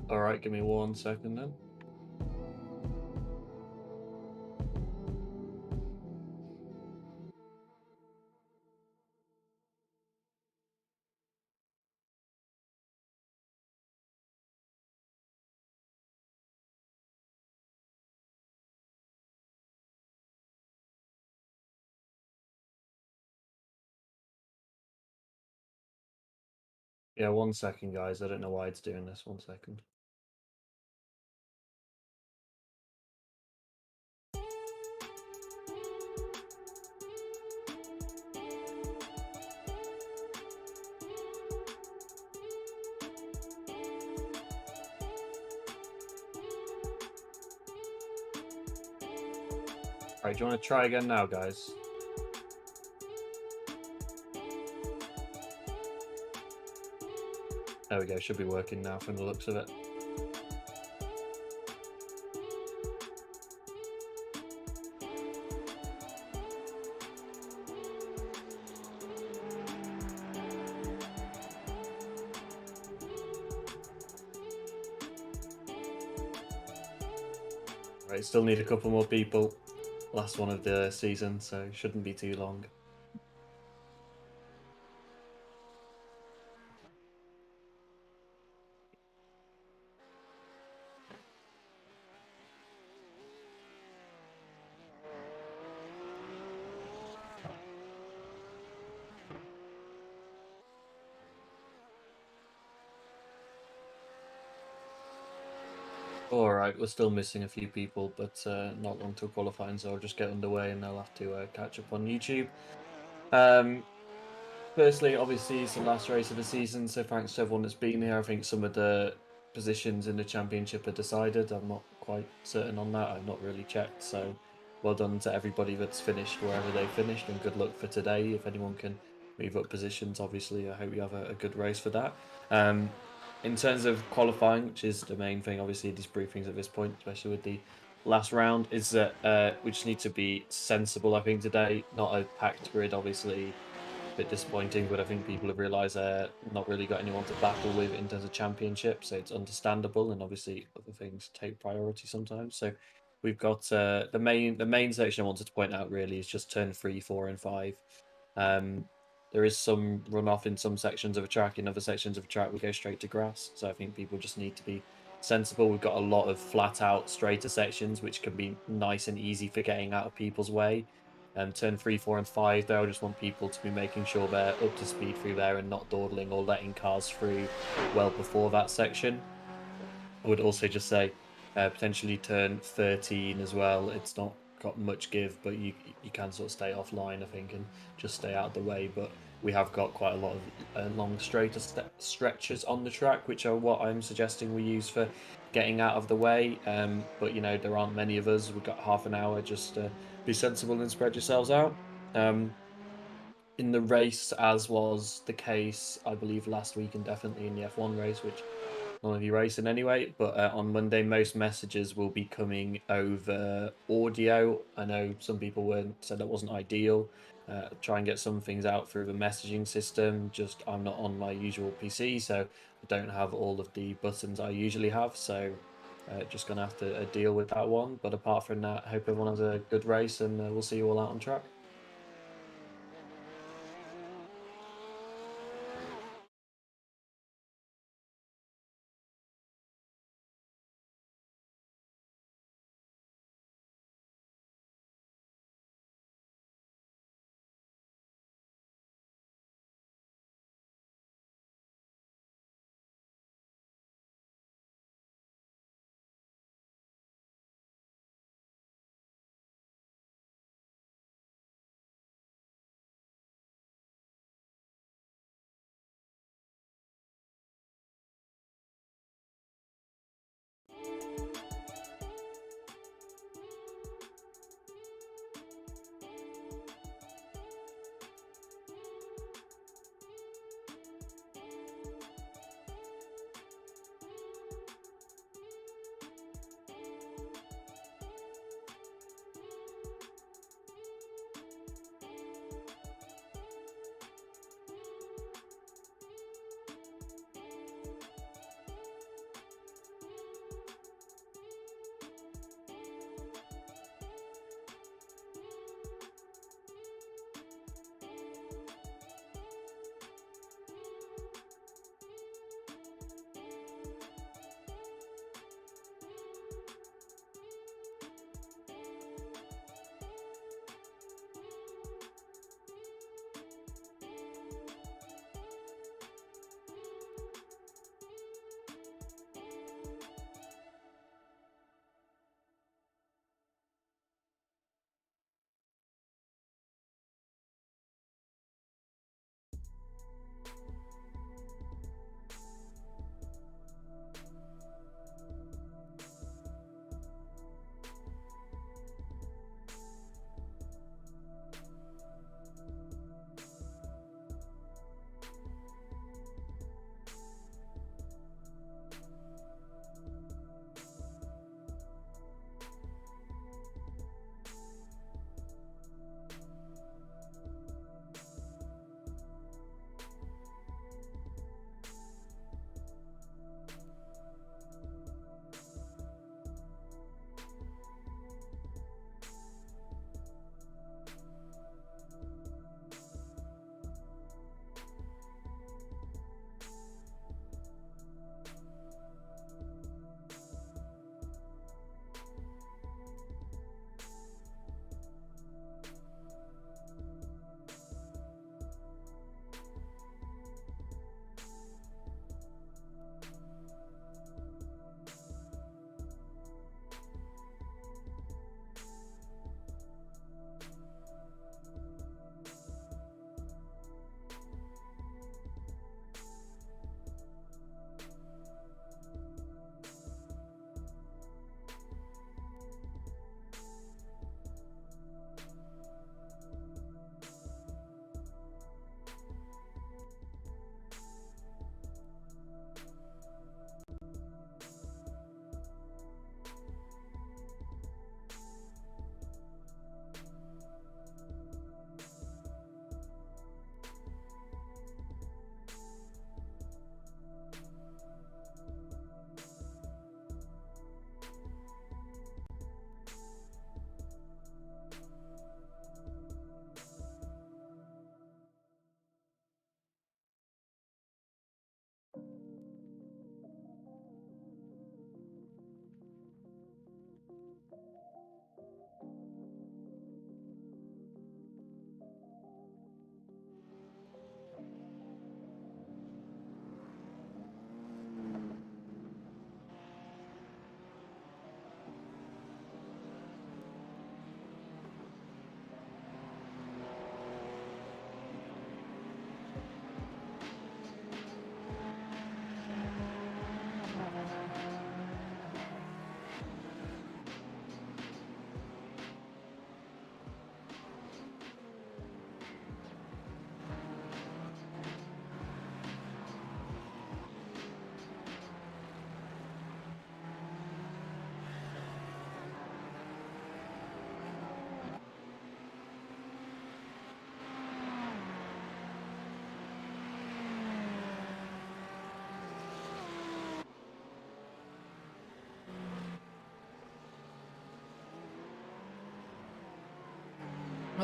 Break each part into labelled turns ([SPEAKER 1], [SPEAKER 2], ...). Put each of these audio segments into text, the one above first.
[SPEAKER 1] All right, give me 1 second then. Yeah, 1 second, guys. I don't know why it's doing this. 1 second. All right, do you want to try again now, guys? There we go. Should be working now from the looks of it. Right, still need a couple more people. Last one of the season, so shouldn't be too long. All right, we're still missing a few people, but not long till qualifying, so I'll just get underway and they'll have to catch up on YouTube. Firstly, obviously, it's the last race of the season, so thanks to everyone that's been here. I think some of the positions in the championship are decided. I'm not quite certain on that. I've not really checked, so well done to everybody that's finished wherever they finished, and good luck for today. If anyone can move up positions, obviously, I hope you have a good race for that. In terms of qualifying, which is the main thing, obviously, these briefings at this point, especially with the last round, is that we just need to be sensible, I think, today. Not a packed grid, obviously bit disappointing, but I think people have realised not really got anyone to battle with in terms of championship, so it's understandable, and obviously other things take priority sometimes. So we've got the main section I wanted to point out really is just turn 3, 4, and 5. There is some runoff in some sections of a track. In other sections of a track, we go straight to grass. So I think people just need to be sensible. We've got a lot of flat out straighter sections, which can be nice and easy for getting out of people's way. Turn 3, 4, and 5, though, I just want people to be making sure they're up to speed through there and not dawdling or letting cars through well before that section. I would also just say potentially turn 13 as well. It's not got much give, but you can sort of stay offline, I think, and just stay out of the way. But we have got quite a lot of long straighter stretches on the track, which are what I'm suggesting we use for getting out of the way. But there aren't many of us. We've got half an hour. Just be sensible and spread yourselves out. In the race, as was the case, I believe, last week and definitely in the F1 race, which none of you racing anyway, but on Monday, most messages will be coming over audio. I know some people said that wasn't ideal. Try and get some things out through the messaging system. Just I'm not on my usual PC, so I don't have all of the buttons I usually have. So just gonna have to deal with that one. But apart from that, I hope everyone has a good race, and we'll see you all out on track.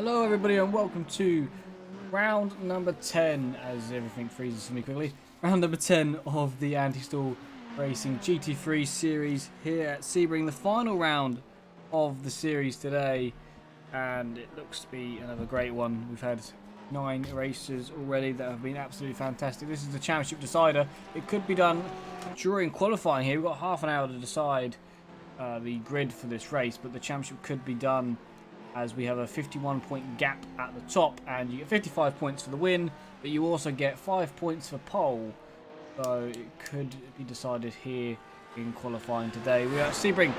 [SPEAKER 2] Hello everybody and welcome to round number 10, as everything freezes for me quickly. Round number 10 of the Anti-Stall Racing GT3 series here at Sebring. The final round of the series today, and it looks to be another great one. We've had 9 races already that have been absolutely fantastic. This is the championship decider. It could be done during qualifying here. We've got half an hour to decide the grid for this race, but the championship could be done as we have a 51-point gap at the top, and you get 55 points for the win, but you also get 5 points for pole. So it could be decided here in qualifying today. We are at Sebring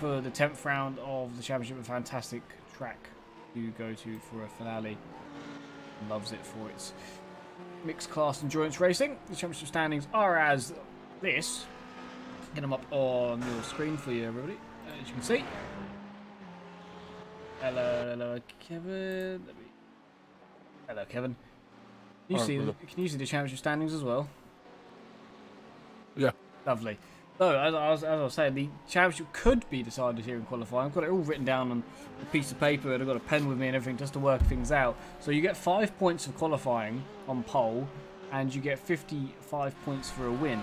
[SPEAKER 2] for the 10th round of the championship. A fantastic track to go to for a finale. Loves it for its mixed class endurance racing. The championship standings are as this. Get them up on your screen for you, everybody, as you can see. Hello, Kevin. Hello, Kevin. Can you see the championship standings as well?
[SPEAKER 3] Yeah.
[SPEAKER 2] Lovely. So, as I was saying, the championship could be decided here in qualifying. I've got it all written down on a piece of paper, and I've got a pen with me and everything just to work things out. So you get 5 points for qualifying on pole, and you get 55 points for a win.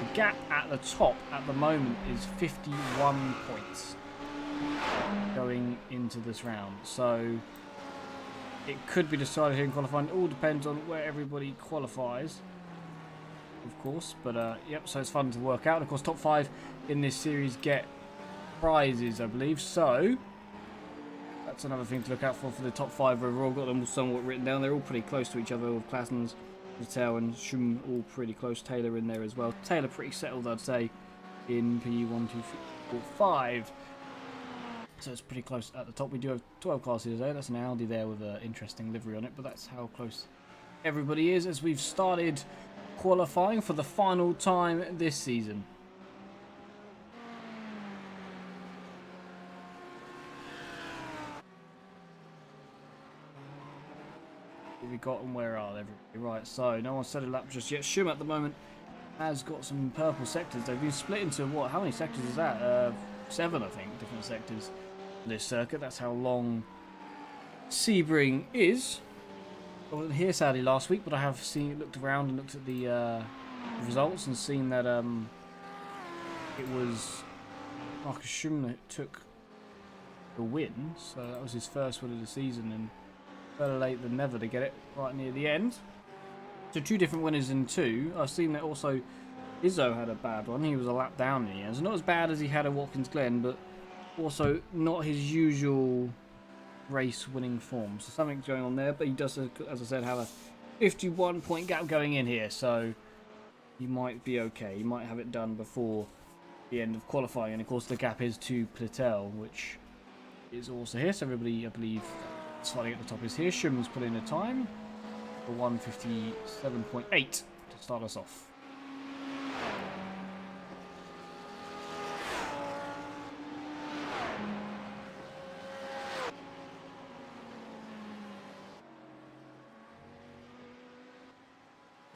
[SPEAKER 2] The gap at the top at the moment is 51 points going into this round. So it could be decided here in qualifying. It all depends on where everybody qualifies, of course, but yep, so it's fun to work out. Of course, top 5 in this series get prizes, I believe, so that's another thing to look out for the top 5 overall. Got them all somewhat written down. They're all pretty close to each other, with Klassens, Patel and Schum all pretty close. Taylor in there as well. Taylor pretty settled, I'd say, in P1, 2, 3, 4, 5. So it's pretty close at the top. We do have 12 cars here today. That's an Audi there with an interesting livery on it, but that's how close everybody is as we've started qualifying for the final time this season. What we got and where are they? Right, so no one's set it up just yet. Schum at the moment has got some purple sectors. They've been split into what? How many sectors is that? 7, I think, different sectors. This circuit, that's how long Sebring is. I wasn't here sadly last week, but I have looked around and looked at the results and seen that it was Marcus Schum that took the win, so that was his first win of the season, and better late than never to get it right near the end. So 2 different winners in 2. I've seen that also Izzo had a bad one. He was a lap down in the end, so not as bad as he had at Watkins Glen, but also not his usual race winning form. So something's going on there, but he does, as I said, have a 51-point gap going in here, so he might be okay. He might have it done before the end of qualifying, and of course the gap is to Patel, which is also here, so everybody, I believe, starting at the top is here. Schum's put in a time for 1:57.8 to start us off.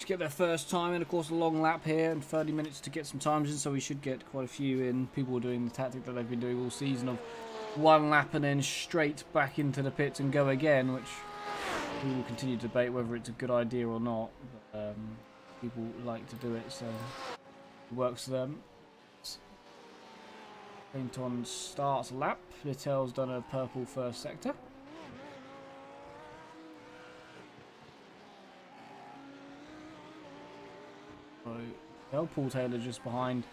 [SPEAKER 2] Get their first time in, of course, a long lap here and 30 minutes to get some times in, so we should get quite a few in. People are doing the tactic that they've been doing all season of 1 lap and then straight back into the pits and go again, which we will continue to debate whether it's a good idea or not, but people like to do it, so it works for them. Clinton starts a lap. Littell's done a purple first sector. So, Paul Taylor just behind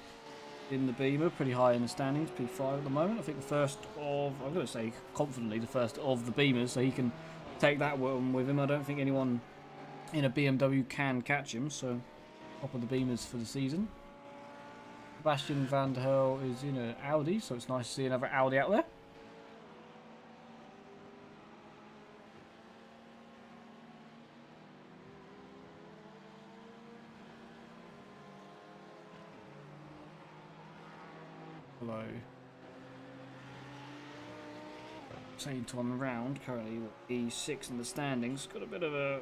[SPEAKER 2] in the Beamer, pretty high in the standings, P5 at the moment. I think the first of, I'm going to say confidently, the first of the Beamers, so he can take that one with him. I don't think anyone in a BMW can catch him, so top of the Beamers for the season. Sebastian van der Herl is in an Audi, so it's nice to see another Audi out there. Hello. Saint on the round, currently E6 in the standings. Got a bit of a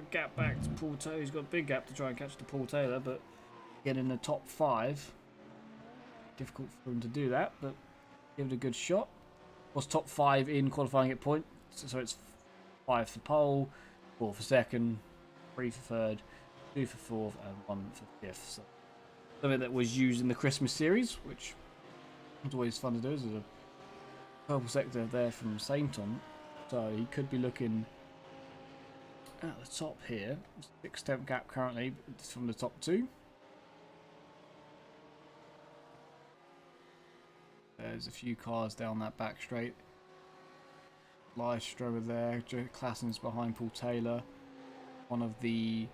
[SPEAKER 2] gap back to Paul Taylor. He's got a big gap to try and catch to Paul Taylor, but get in the top 5. Difficult for him to do that, but give it a good shot. Was top 5 in qualifying at point. So it's 5 for pole, 4 for second, 3 for third, 2 for fourth, and 1 for fifth. So something that was used in the Christmas series, which is always fun to do. There's a purple sector there from Sainton, so he could be looking at the top here. 6-tenth gap currently from the top 2. There's a few cars down that back straight. Lystra there. Joe Classen's behind Paul Taylor. One of the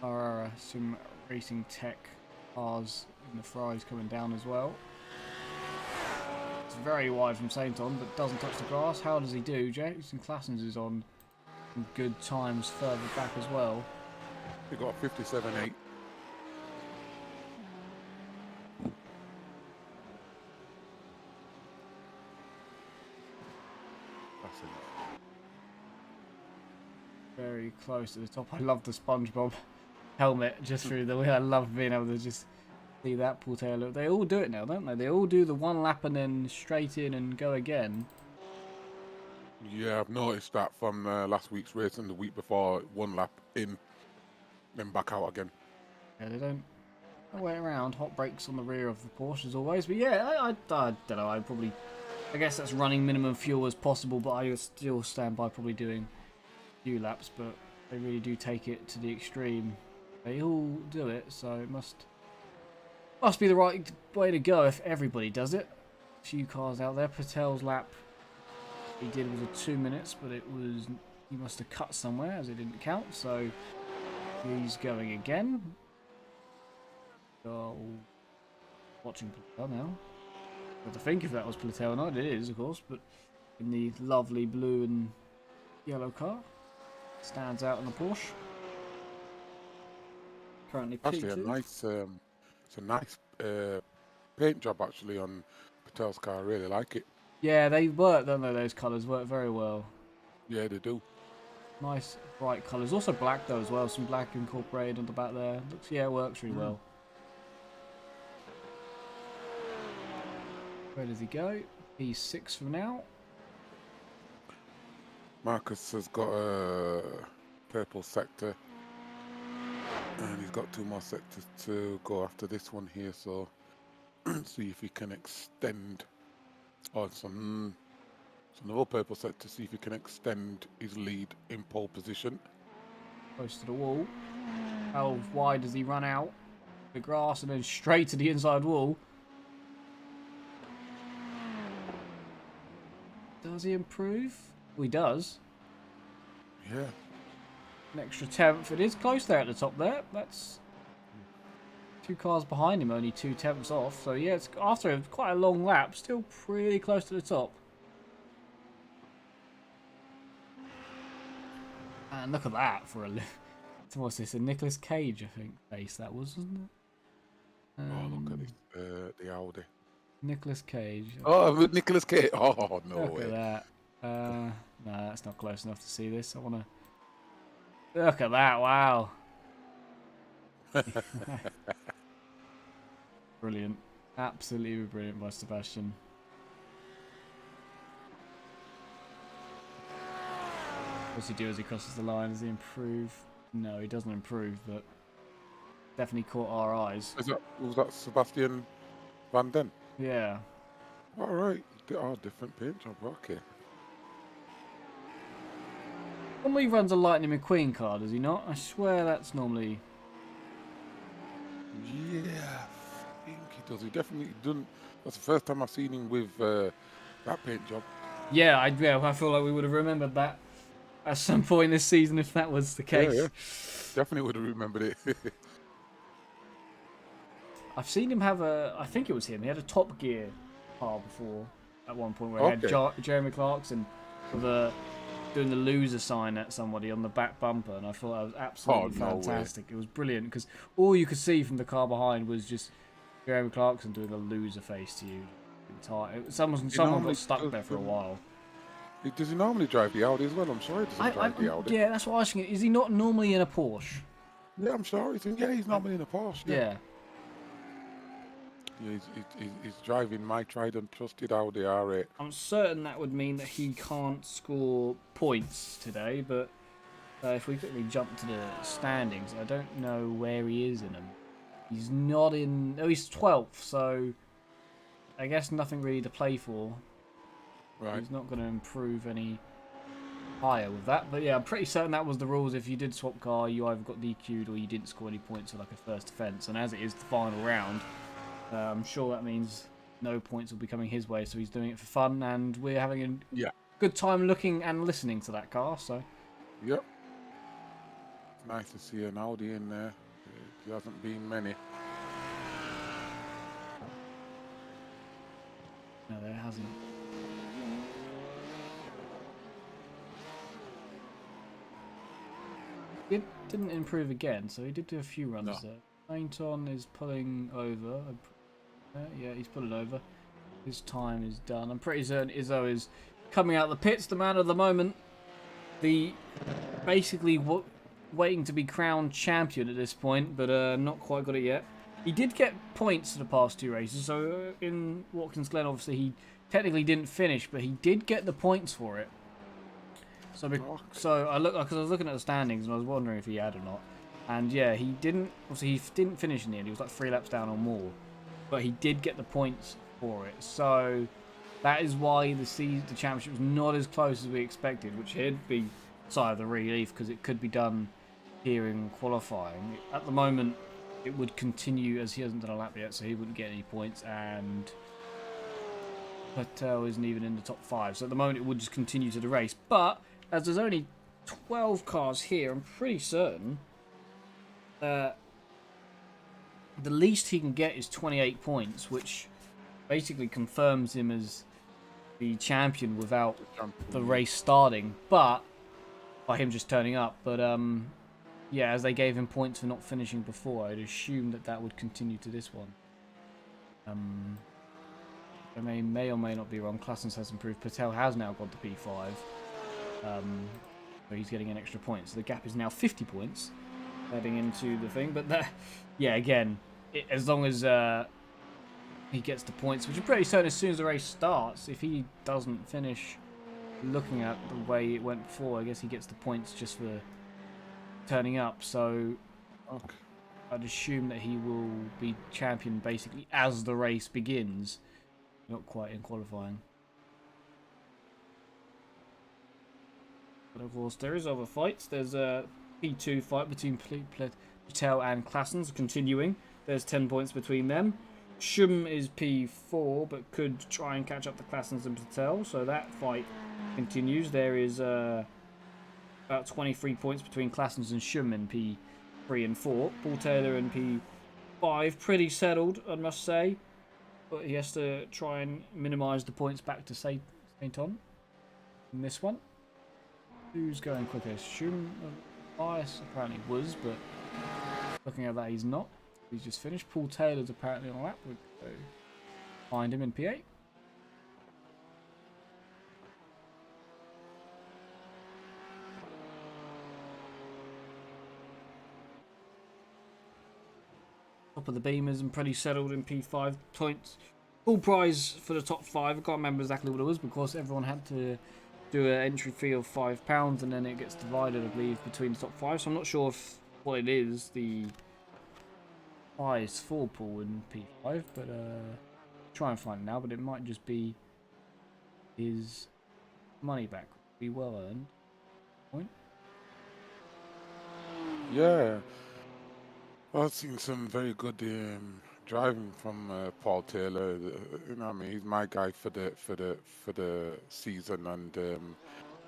[SPEAKER 2] Carrera Sim Racing Tech cars in the Ferrari's coming down as well. It's very wide from Sainton, but doesn't touch the grass. How does he do? Jason Classen's is on some good times further back as well.
[SPEAKER 3] He got 57.8.
[SPEAKER 2] Very close to the top. I love the SpongeBob helmet just through the way. I love being able to just see that Paul Taylor. They all do it now, don't they? They all do the one lap and then straight in and go again.
[SPEAKER 3] Yeah, I've noticed that from last week's race and the week before, 1 lap in, then back out again.
[SPEAKER 2] Yeah, they don't way around. Hot brakes on the rear of the Porsche as always. But yeah, I don't know. I guess that's running minimum fuel as possible, but I still stand by probably doing few laps, but they really do take it to the extreme. They all do it, so it must be the right way to go if everybody does it. A few cars out there. Patel's lap he did was a 2 minutes, but he must have cut somewhere as it didn't count, so he's going again. So watching Patel now. I have to think if that was Patel or not. It is, of course, but in the lovely blue and yellow car. Stands out on the Porsche. Currently
[SPEAKER 3] Actually, it's a nice paint job actually on Patel's car. I really like it.
[SPEAKER 2] Yeah, they work, don't they? Those colours work very well.
[SPEAKER 3] Yeah, they do.
[SPEAKER 2] Nice bright colours. Also black though as well. Some black incorporated on the back there. Looks, yeah, it works really well. Where does he go? He's 6 for now.
[SPEAKER 3] Marcus has got a purple sector, and he's got 2 more sectors to go after this one here, so see if he can extend. Oh, it's another purple sector, see if he can extend his lead in pole position.
[SPEAKER 2] Close to the wall. How wide does he run out? The grass and then straight to the inside wall. Does he improve? Well, he does.
[SPEAKER 3] Yeah.
[SPEAKER 2] An extra 10th. It is close there at the top there. That's 2 cars behind him, only 2 tenths off. So yeah, it's after quite a long lap, still pretty close to the top. And look at that for a what's this? A Nicolas Cage, I think, face that was, wasn't it?
[SPEAKER 3] Oh, look at this, the Audi.
[SPEAKER 2] Nicolas Cage.
[SPEAKER 3] Oh, Nicolas Cage. Oh, no
[SPEAKER 2] Look
[SPEAKER 3] way.
[SPEAKER 2] at that. No, that's not close enough to see this. I want to... Look at that, wow. Brilliant. Absolutely brilliant by Sebastian. What's he do as he crosses the line? Does he improve? No, he doesn't improve, but definitely caught our eyes.
[SPEAKER 3] Was that Sebastian Van Den?
[SPEAKER 2] Yeah.
[SPEAKER 3] All right. They are different paint job. Okay.
[SPEAKER 2] Normally he runs a Lightning McQueen car, does he not? I swear that's normally...
[SPEAKER 3] Yeah, I think he does. He definitely doesn't. That's the first time I've seen him with that paint job.
[SPEAKER 2] Yeah, I feel like we would have remembered that at some point this season if that was the case.
[SPEAKER 3] Yeah. Definitely would have remembered it.
[SPEAKER 2] I've seen him have I think it was him, he had a Top Gear car before at one point where he had Jeremy Clarkson with doing the loser sign at somebody on the back bumper, and I thought that was absolutely fantastic. It was brilliant because all you could see from the car behind was just Jeremy Clarkson doing a loser face to you. Someone got stuck there for a while.
[SPEAKER 3] Does he normally drive the Audi as well? I'm sure he doesn't drive the Audi.
[SPEAKER 2] Yeah, that's what I was thinking. Is he not normally in a Porsche?
[SPEAKER 3] Yeah, I'm sure. He's normally in a Porsche.
[SPEAKER 2] Yeah.
[SPEAKER 3] Yeah, he's driving my tried and trusted Audi R8.
[SPEAKER 2] I'm certain that would mean that he can't score points today, but if we quickly jump to the standings, I don't know where he is in them. He's not in... Oh, he's 12th, so I guess nothing really to play for.
[SPEAKER 3] Right.
[SPEAKER 2] He's not going to improve any higher with that. But yeah, I'm pretty certain that was the rules. If you did swap car, you either got DQ'd or you didn't score any points for like a first offence. And as it is the final round, I'm sure that means no points will be coming his way. So he's doing it for fun, and we're having a good time looking and listening to that car. So
[SPEAKER 3] Yep. Nice to see an Audi in there. There hasn't been many.
[SPEAKER 2] no, there hasn't. It didn't improve again, so he did do a few runs there. Painton is pulling over. Yeah, he's pulling over. His time is done. I'm pretty certain Izzo is coming out of the pits, the man of the moment. The basically waiting to be crowned champion at this point, but not quite got it yet. He did get points for the past 2 races, so in Watkins Glen, obviously he technically didn't finish, but he did get the points for it. So I was looking at the standings and I was wondering if he had or not. And yeah, he didn't. Obviously, he didn't finish in the end. He was like 3 laps down or more, but he did get the points for it. So that is why the championship was not as close as we expected, which would be sigh of the relief because it could be done here in qualifying. At the moment, it would continue as he hasn't done a lap yet, so he wouldn't get any points, and Patel isn't even in the top 5. So at the moment, it would just continue to the race, but as there's only 12 cars here, I'm pretty certain the least he can get is 28 points, which basically confirms him as the champion without the race starting, but by him just turning up. But yeah, as they gave him points for not finishing before, I'd assume that would continue to this one. I may or may not be wrong. Classens has improved. Patel has now got the P5. So he's getting an extra point. So the gap is now 50 points heading into the thing. But that, yeah, again, as long as he gets the points, which I'm pretty certain as soon as the race starts, if he doesn't finish looking at the way it went before, I guess he gets the points just for turning up. So I'd assume that he will be champion basically as the race begins, not quite in qualifying. But of course, there is other fights. There's a P2 fight between Patel and Classens continuing. There's 10 points between them. Shum is P4, but could try and catch up to Classens and Patel. So that fight continues. There is about 23 points between Classens and Shum in P3 and 4. Paul Taylor in P5, pretty settled, I must say. But he has to try and minimise the points back to Saint On in this one. Who's going quickest? Shum, bias apparently was, but looking at that, he's not. He's just finished. Paul Taylor's apparently on a lap. We'll go find him in P8. Top of the Beamers and pretty settled in P5 points. Full prize for the top 5. I can't remember exactly what it was because everyone had to do an entry fee of £5 and then it gets divided, I believe, between the top 5. So I'm not sure what it is. The prize for Paul in P5, but try and find it now. But it might just be his money back. Be well earned. Point.
[SPEAKER 3] Yeah, I've seen some very good driving from Paul Taylor. You know, what I mean, he's my guy for the season, and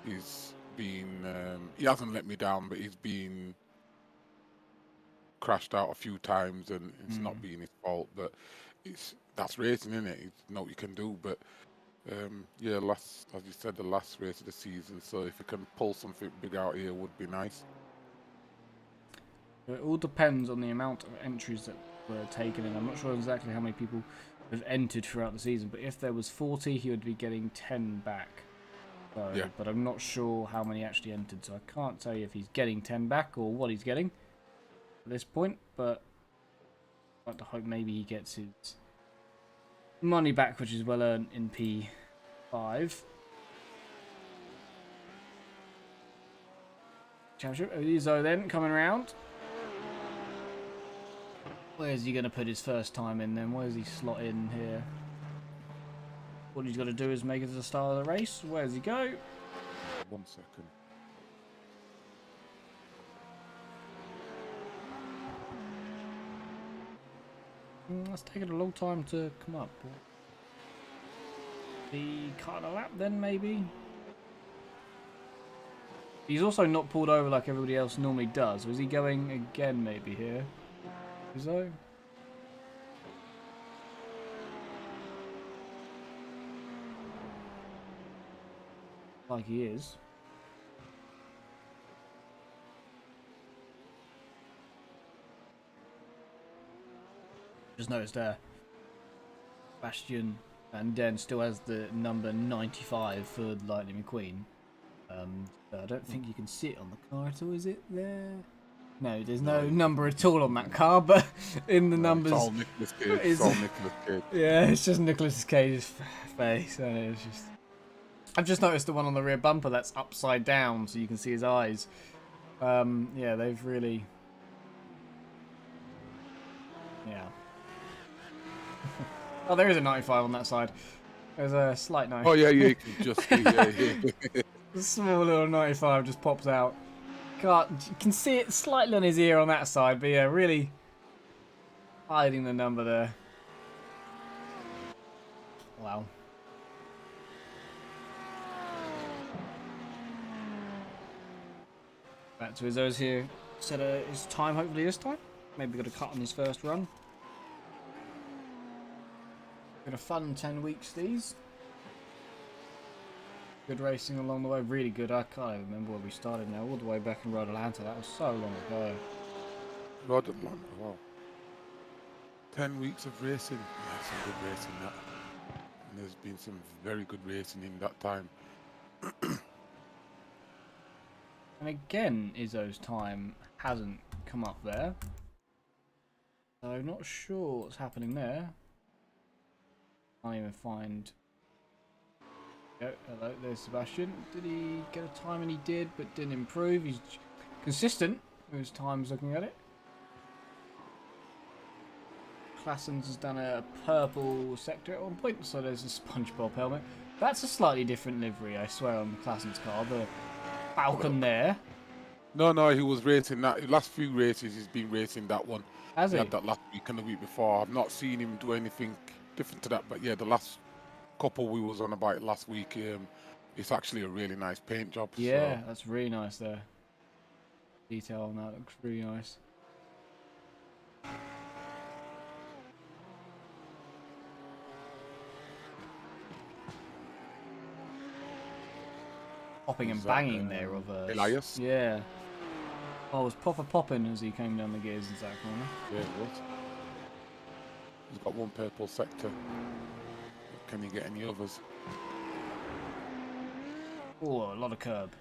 [SPEAKER 3] he's been he hasn't let me down, but he's been crashed out a few times, and it's not been his fault. But that's racing, isn't it? It's not what you can do. But yeah, as you said, the last race of the season. So if you can pull something big out here, would be nice.
[SPEAKER 2] It all depends on the amount of entries that were taken in. I'm not sure exactly how many people have entered throughout the season, but if there was 40, he would be getting 10 back. So, yeah. But I'm not sure how many actually entered, so I can't tell you if he's getting 10 back or what he's getting at this point, but I'd like to hope maybe he gets his money back, which is well earned in P5. Championship. Izzo then coming around. Where's he going to put his first time in then? Where does he slot in here? All he's got to do is make it to the start of the race. Where does he go?
[SPEAKER 3] 1 second.
[SPEAKER 2] That's taken a long time to come up. The cut a lap then, maybe? He's also not pulled over like everybody else normally does. Was he going again maybe here? Izzo? Like he is. Just noticed there. Bastion and Den still has the number 95 for Lightning McQueen. I don't think you can see it on the car at all, is it there? No, there's no number at all on that car, but in the numbers...
[SPEAKER 3] It's all Nicolas Cage. It's all Nicolas Cage.
[SPEAKER 2] Yeah, it's just Nicolas Cage's face. And it's just... I've just noticed the one on the rear bumper that's upside down, so you can see his eyes. Yeah, they've really... Yeah. Oh, there is a 95 on that side. There's a slight 95.
[SPEAKER 3] Oh, yeah, you can just see, yeah.
[SPEAKER 2] A small little 95 just pops out. You can see it slightly on his ear on that side, but yeah, really hiding the number there. Wow. Back to Izzo's here. Set his time hopefully this time. Maybe got a cut on his first run. Been a fun 10 weeks these. Good racing along the way, really good. I can't even remember where we started now. All the way back in Road Atlanta, that was so long ago.
[SPEAKER 3] Road Atlanta, wow. 10 weeks of racing. Yeah, some good racing that. And there's been some very good racing in that time.
[SPEAKER 2] And again, Izzo's time hasn't come up there. So not sure what's happening there. Can't even find... Hello, there's Sebastian. Did he get a time? And he did, but didn't improve. He's consistent with his times looking at it. Classens has done a purple sector at one point, so there's a SpongeBob helmet. That's a slightly different livery, I swear, on Classens' car. The Falcon there.
[SPEAKER 3] No, he was racing that. The last few races, he's been racing that one.
[SPEAKER 2] Has he?
[SPEAKER 3] He had that last week and the week before. I've not seen him do anything different to that, but yeah, the last couple we was on about last week, it's actually a really nice paint job.
[SPEAKER 2] Yeah,
[SPEAKER 3] so.
[SPEAKER 2] that's really nice there. Detail on that looks really nice. Popping and banging there of
[SPEAKER 3] Elias?
[SPEAKER 2] Yeah. Oh, it was proper popping as he came down the gears into that corner.
[SPEAKER 3] Yeah, it was. He's got one purple sector. Can he get any others?
[SPEAKER 2] Oh, a lot of curb.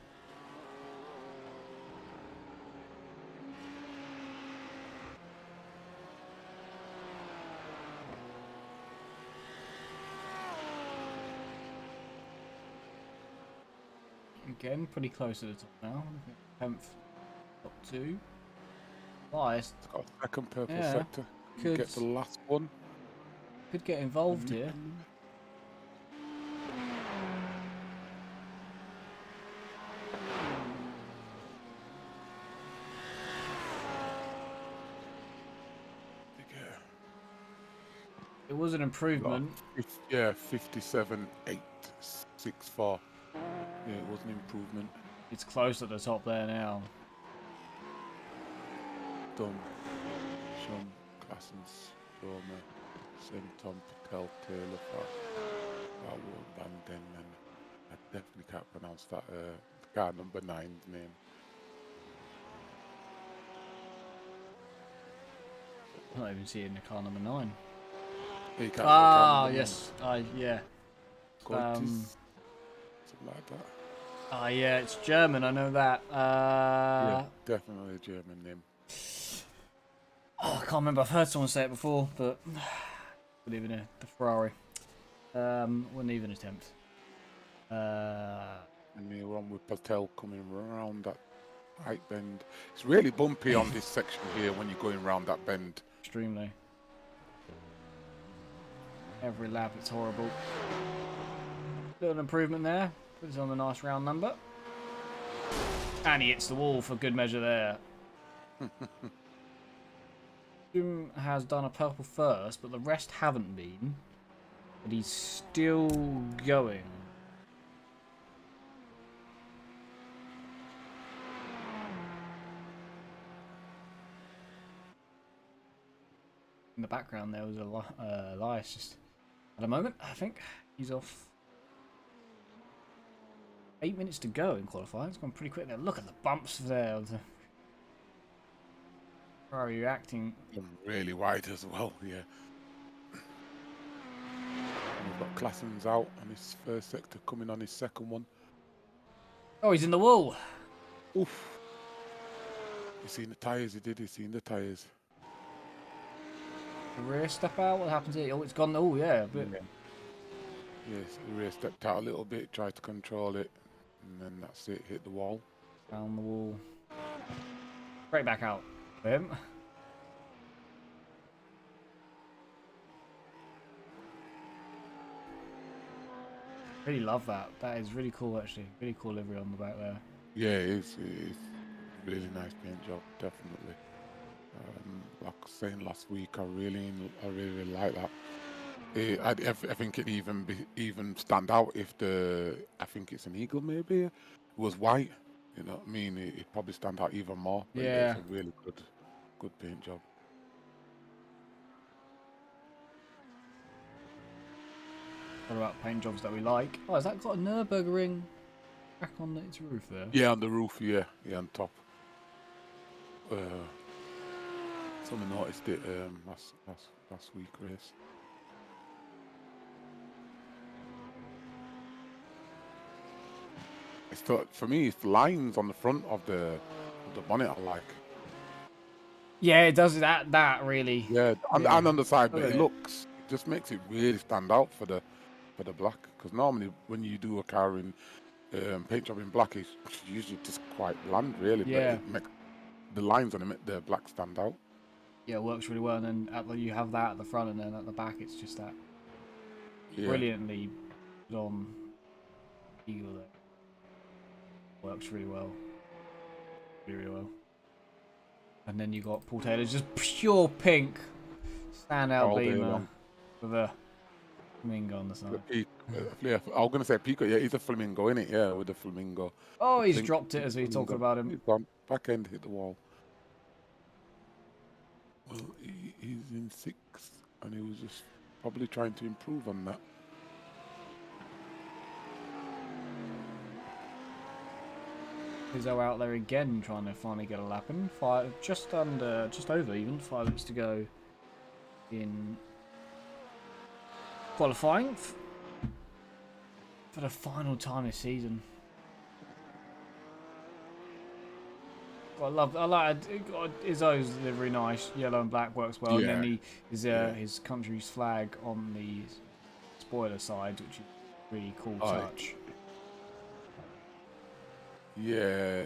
[SPEAKER 2] Again, pretty close to the top now. 10th, top 2. Biased.
[SPEAKER 3] It's got a second purple
[SPEAKER 2] Yeah,
[SPEAKER 3] sector.
[SPEAKER 2] could
[SPEAKER 3] Get the last one.
[SPEAKER 2] Could get involved here. It was an improvement.
[SPEAKER 3] Yeah, 57.864. Yeah, it was an improvement.
[SPEAKER 2] It's close at the top there now.
[SPEAKER 3] Done. Sean Classens, Roma, St. Tom, Patel, Taylor, Farwood, Van Den, and I definitely can't pronounce that car number 9's name.
[SPEAKER 2] I'm not even seeing the car number 9.
[SPEAKER 3] Yeah, you can't
[SPEAKER 2] Ah,
[SPEAKER 3] remember
[SPEAKER 2] yes. Yeah.
[SPEAKER 3] something like that.
[SPEAKER 2] Ah, yeah, it's German, I know that.
[SPEAKER 3] Yeah, definitely a German name.
[SPEAKER 2] Oh, I can't remember. I've heard someone say it before, but believe in it, the Ferrari. Wouldn't even attempt.
[SPEAKER 3] And the one with Patel coming around that right bend. It's really bumpy on this section here when you're going around that bend.
[SPEAKER 2] Extremely. Every lap it's horrible. Little improvement there. Puts on a nice round number. And he hits the wall for good measure there. Jim has done a purple first, but the rest haven't been. But he's still going. In the background there was Elias just at a moment. I think he's off. 8 minutes to go in qualifying. It's gone pretty quick there. Look at the bumps there. How are you acting?
[SPEAKER 3] Really wide as well, yeah. And we've got Classens out on his first sector, coming on his second one.
[SPEAKER 2] Oh, he's in the wall.
[SPEAKER 3] Oof. You seen the tyres? He seen the tyres.
[SPEAKER 2] The rear step out. What happens here? Oh, it's gone. Oh, yeah. But...
[SPEAKER 3] Yes, the rear stepped out a little bit, tried to control it, and then that's it, hit the wall.
[SPEAKER 2] Down the wall. Straight back out. Him. Really love that. That is really cool, actually. Really cool livery on the back there.
[SPEAKER 3] Yeah, it's really nice paint job, definitely. Like I was saying last week, I really like that. I think it even stand out if I think it's an eagle maybe, it was white. You know what I mean? It probably stand out even more. But
[SPEAKER 2] yeah,
[SPEAKER 3] it's a really good paint job.
[SPEAKER 2] What about paint jobs that we like? Oh, has that got a Nürburgring back on its roof there?
[SPEAKER 3] Yeah, on the roof. Yeah, on top. Someone noticed it last week race. For me, it's the lines on the front of the bonnet I like.
[SPEAKER 2] Yeah, it does that really.
[SPEAKER 3] Yeah, and on the side, but
[SPEAKER 2] it
[SPEAKER 3] just makes it really stand out for the black. Because normally when you do a car in paint job in black, it's usually just quite bland, really.
[SPEAKER 2] Yeah.
[SPEAKER 3] But it makes the lines on the black stand out.
[SPEAKER 2] Yeah, it works really well. And then you have that at the front, and then at the back, it's just that brilliantly on eagle there. Works really well. Really well. And then you got Paul Taylor's just pure pink standout beamer with a flamingo on the side.
[SPEAKER 3] Yeah, I was gonna say Pico. Yeah, he's a flamingo, isn't it? Yeah, with the flamingo.
[SPEAKER 2] Oh, he's dropped it as we talking about him.
[SPEAKER 3] He's gone. Back end hit the wall. Well, he's in 6th, and he was just probably trying to improve on that.
[SPEAKER 2] Izzo out there again, trying to finally get a lap in. Just over even 5 minutes to go in qualifying for the final time this season. I like Izzo's livery nice, yellow and black works well,
[SPEAKER 3] Yeah.
[SPEAKER 2] and then his country's flag on the spoiler side, which is a really cool touch.
[SPEAKER 3] Yeah,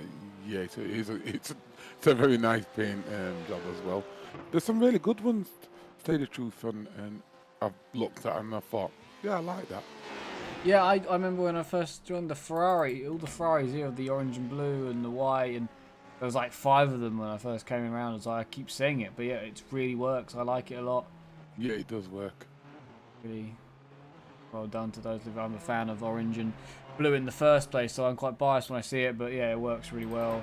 [SPEAKER 3] it's a very nice paint job as well. There's some really good ones, to tell you the truth, and I've looked at and I thought, yeah, I like that.
[SPEAKER 2] Yeah, I remember when I first joined the Ferrari, all the Ferraris here, the orange and blue and the white, and there was like 5 of them when I first came around, so I keep saying it, but yeah, it really works. I like it a lot.
[SPEAKER 3] Yeah, it does work.
[SPEAKER 2] Really well done to those. I'm a fan of orange and blue in the first place, so I'm quite biased when I see it, but yeah, it works really well.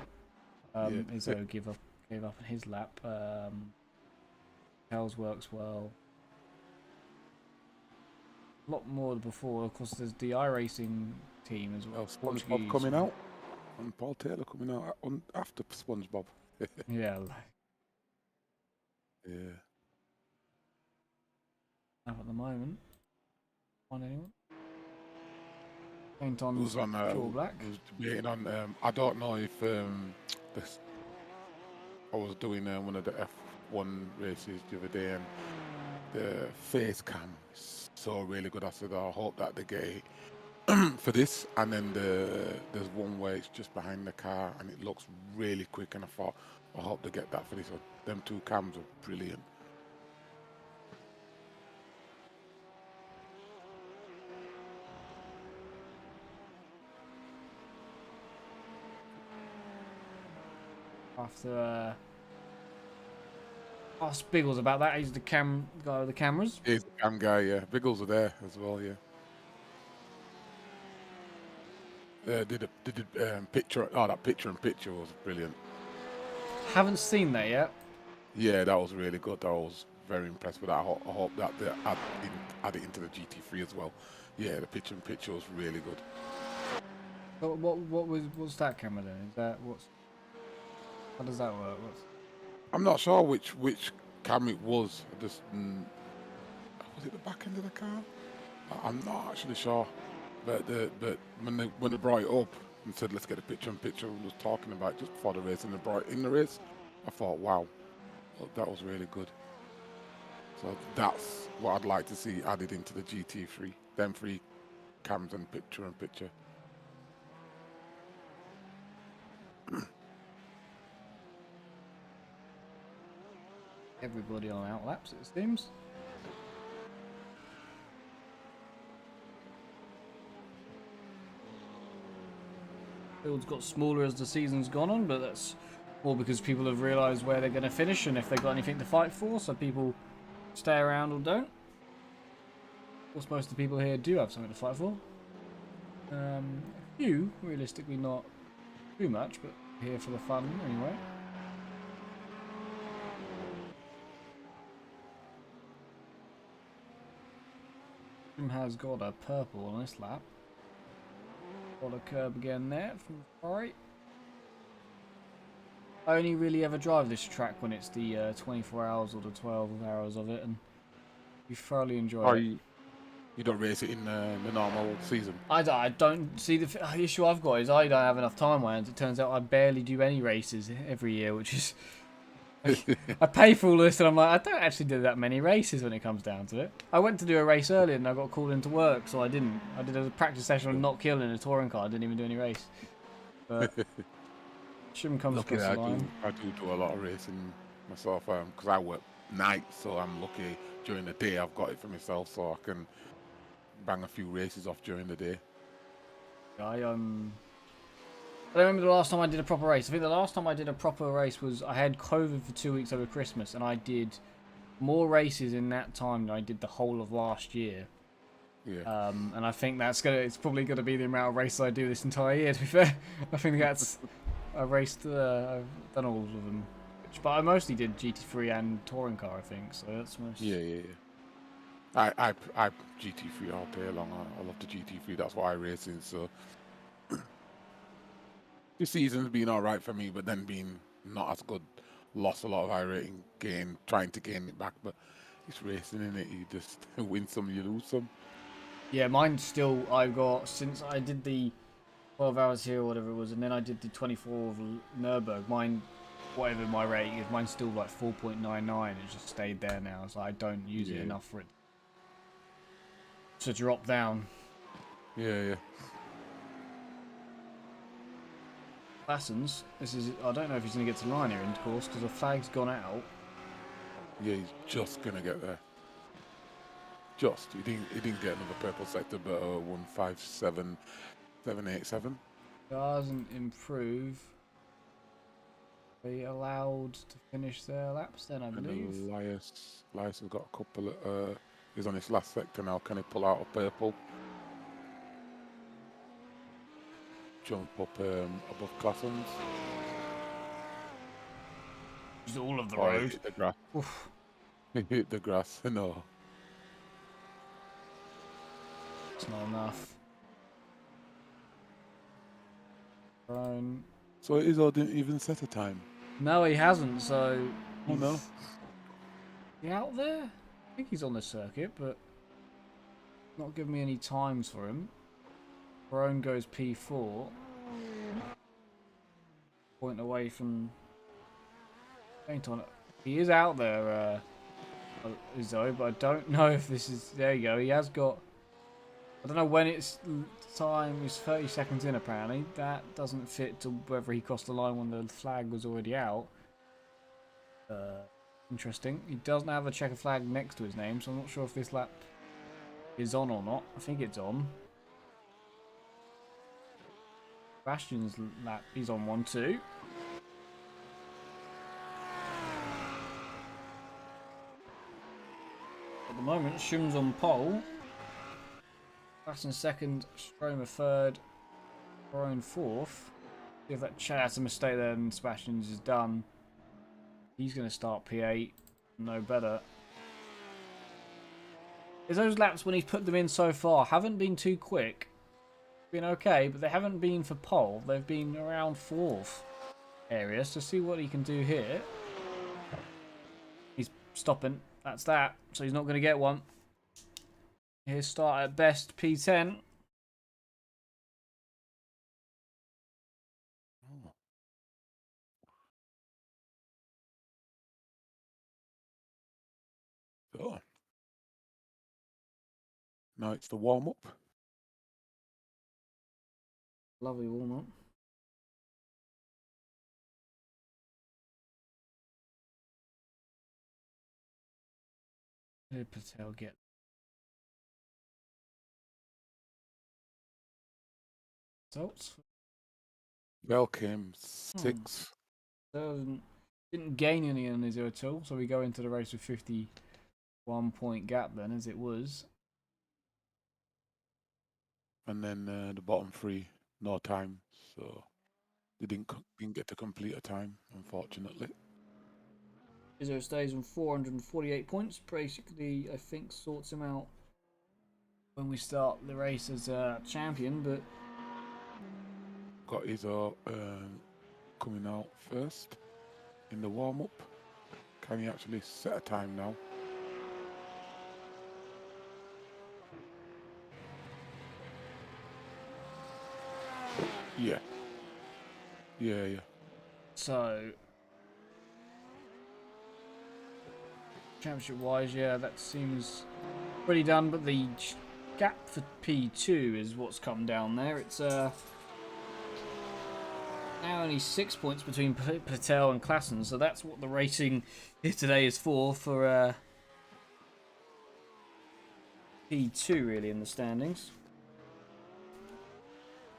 [SPEAKER 2] Izzo gave up on his lap. Kells works well. A lot more before. Of course, there's the iRacing team as well.
[SPEAKER 3] SpongeBob coming out, and Paul Taylor coming out after SpongeBob.
[SPEAKER 2] Yeah.
[SPEAKER 3] Yeah.
[SPEAKER 2] Up at the moment. On anyone? Paint on
[SPEAKER 3] Who's on
[SPEAKER 2] pure black.
[SPEAKER 3] was debating on I don't know if this I was doing one of the F1 races the other day, and the face cam is so really good. I said I hope that they get it for this, and then there's one where it's just behind the car and it looks really quick, and I thought I hope they get that for this one. Them two cams are brilliant.
[SPEAKER 2] After ask Biggles about that. He's the guy with the cameras.
[SPEAKER 3] He's the cam guy, yeah. Biggles are there as well, yeah. Did picture? Oh, that picture in picture was brilliant.
[SPEAKER 2] Haven't seen that yet.
[SPEAKER 3] Yeah, that was really good. I was very impressed with that. I hope that they add it into the GT3 as well. Yeah, the picture in picture was really good.
[SPEAKER 2] So what's that camera then? Is that how does that work?
[SPEAKER 3] I'm not sure which cam it was. I just was it the back end of the car? I'm not actually sure. But when they brought it up and said let's get a picture in picture, and was talking about it just before the race, and they brought it in the race, I thought, wow, that was really good. So that's what I'd like to see added into the GT3. Them 3 cams and picture in picture.
[SPEAKER 2] Everybody on outlaps, it seems. Field's got smaller as the season's gone on, but that's more because people have realised where they're going to finish and if they've got anything to fight for, so people stay around or don't. Of course, most of the people here do have something to fight for. A few, realistically, not too much, but here for the fun anyway. Has got a purple on this lap. Got a curb again there from Ferrari. I only really ever drive this track when it's the 24 hours or the 12 hours of it, and you thoroughly enjoy it.
[SPEAKER 3] You don't race it in the normal season?
[SPEAKER 2] I don't see the issue I've got is I don't have enough time, and it turns out I barely do any races every year, which is I pay for all this and I'm like, I don't actually do that many races when it comes down to it. I went to do a race earlier and I got called into work, so I didn't. I did a practice session on not killing a touring car. I didn't even do any race. But shouldn't come across the line.
[SPEAKER 3] I do a lot of racing myself because I work nights, so I'm lucky during the day I've got it for myself, so I can bang a few races off during the day.
[SPEAKER 2] I don't remember the last time I did a proper race. I think the last time I did a proper race was I had COVID for 2 weeks over Christmas, and I did more races in that time than I did the whole of last year.
[SPEAKER 3] Yeah.
[SPEAKER 2] And I think it's probably gonna be the amount of races I do this entire year. To be fair, I think I've done all of them, but I mostly did GT3 and touring car. I think so. That's most.
[SPEAKER 3] Yeah. I GT3 all day long. I love the GT3. That's what I race in. So. This season's been alright for me, but then being not as good, lost a lot of high rating, trying to gain it back, but it's racing, in it. You just win some, you lose some.
[SPEAKER 2] Yeah, mine still, I've got, since I did the 12 hours here or whatever it was, and then I did the 24 of Nürburgring, mine, whatever my rating is, mine's still like 4.99, it just stayed there now, so I don't use it enough for it to drop down.
[SPEAKER 3] Yeah.
[SPEAKER 2] Lessons. I don't know if he's going to get to line here, of course, because the flag's gone out.
[SPEAKER 3] Yeah, he's just going to get there. Just. He didn't get another purple sector, but 157.787.
[SPEAKER 2] Doesn't improve. They allowed to finish their laps then, I believe.
[SPEAKER 3] And Elias has got a couple of... he's on his last sector now. Can he pull out a purple? Jump up above Classens.
[SPEAKER 2] Just all of the road.
[SPEAKER 3] Hit the grass.
[SPEAKER 2] Oof.
[SPEAKER 3] He hit the grass. No.
[SPEAKER 2] It's not enough.
[SPEAKER 3] So Izzo didn't even set a time?
[SPEAKER 2] No, he hasn't, so...
[SPEAKER 3] Oh no.
[SPEAKER 2] Is he out there? I think he's on the circuit, but... not giving me any times for him. Barone goes P4. Point away from... He is out there, Izzo, but I don't know if this is. There you go. He has got. I don't know when it's time. It's 30 seconds in apparently. That doesn't fit to whether he crossed the line when the flag was already out. Interesting. He doesn't have a checker flag next to his name, so I'm not sure if this lap is on or not. I think it's on. Bastian's lap, he's on one too. At the moment, Schum's on pole. Bastian second, Stromer third, Brown fourth. If that's a mistake, then Sebastian's is done. He's going to start P8. No better. Is those laps when he's put them in so far haven't been too quick. Been okay, but they haven't been for pole. They've been around fourth area. So see what he can do here. He's stopping. That's that. So he's not going to get one. His start at best P10.
[SPEAKER 3] So now it's the warm up.
[SPEAKER 2] Lovely warm up. Did Patel get results?
[SPEAKER 3] Bell came sixth.
[SPEAKER 2] Didn't gain any on his at all, so we go into the race with 51 point gap then, as it was.
[SPEAKER 3] And then the bottom three, no time, so they didn't get to complete a time, unfortunately.
[SPEAKER 2] Izzo stays on 448 points. Basically, I think sorts him out when we start the race as a champion, but
[SPEAKER 3] Got Izzo coming out first in the warm up. Can he actually set a time now? Yeah. Yeah.
[SPEAKER 2] so championship wise, yeah, that seems pretty done, but the gap for P2 is what's come down there. It's now only 6 points between Patel and Klassen, so that's what the racing here today is for P2 really in the standings.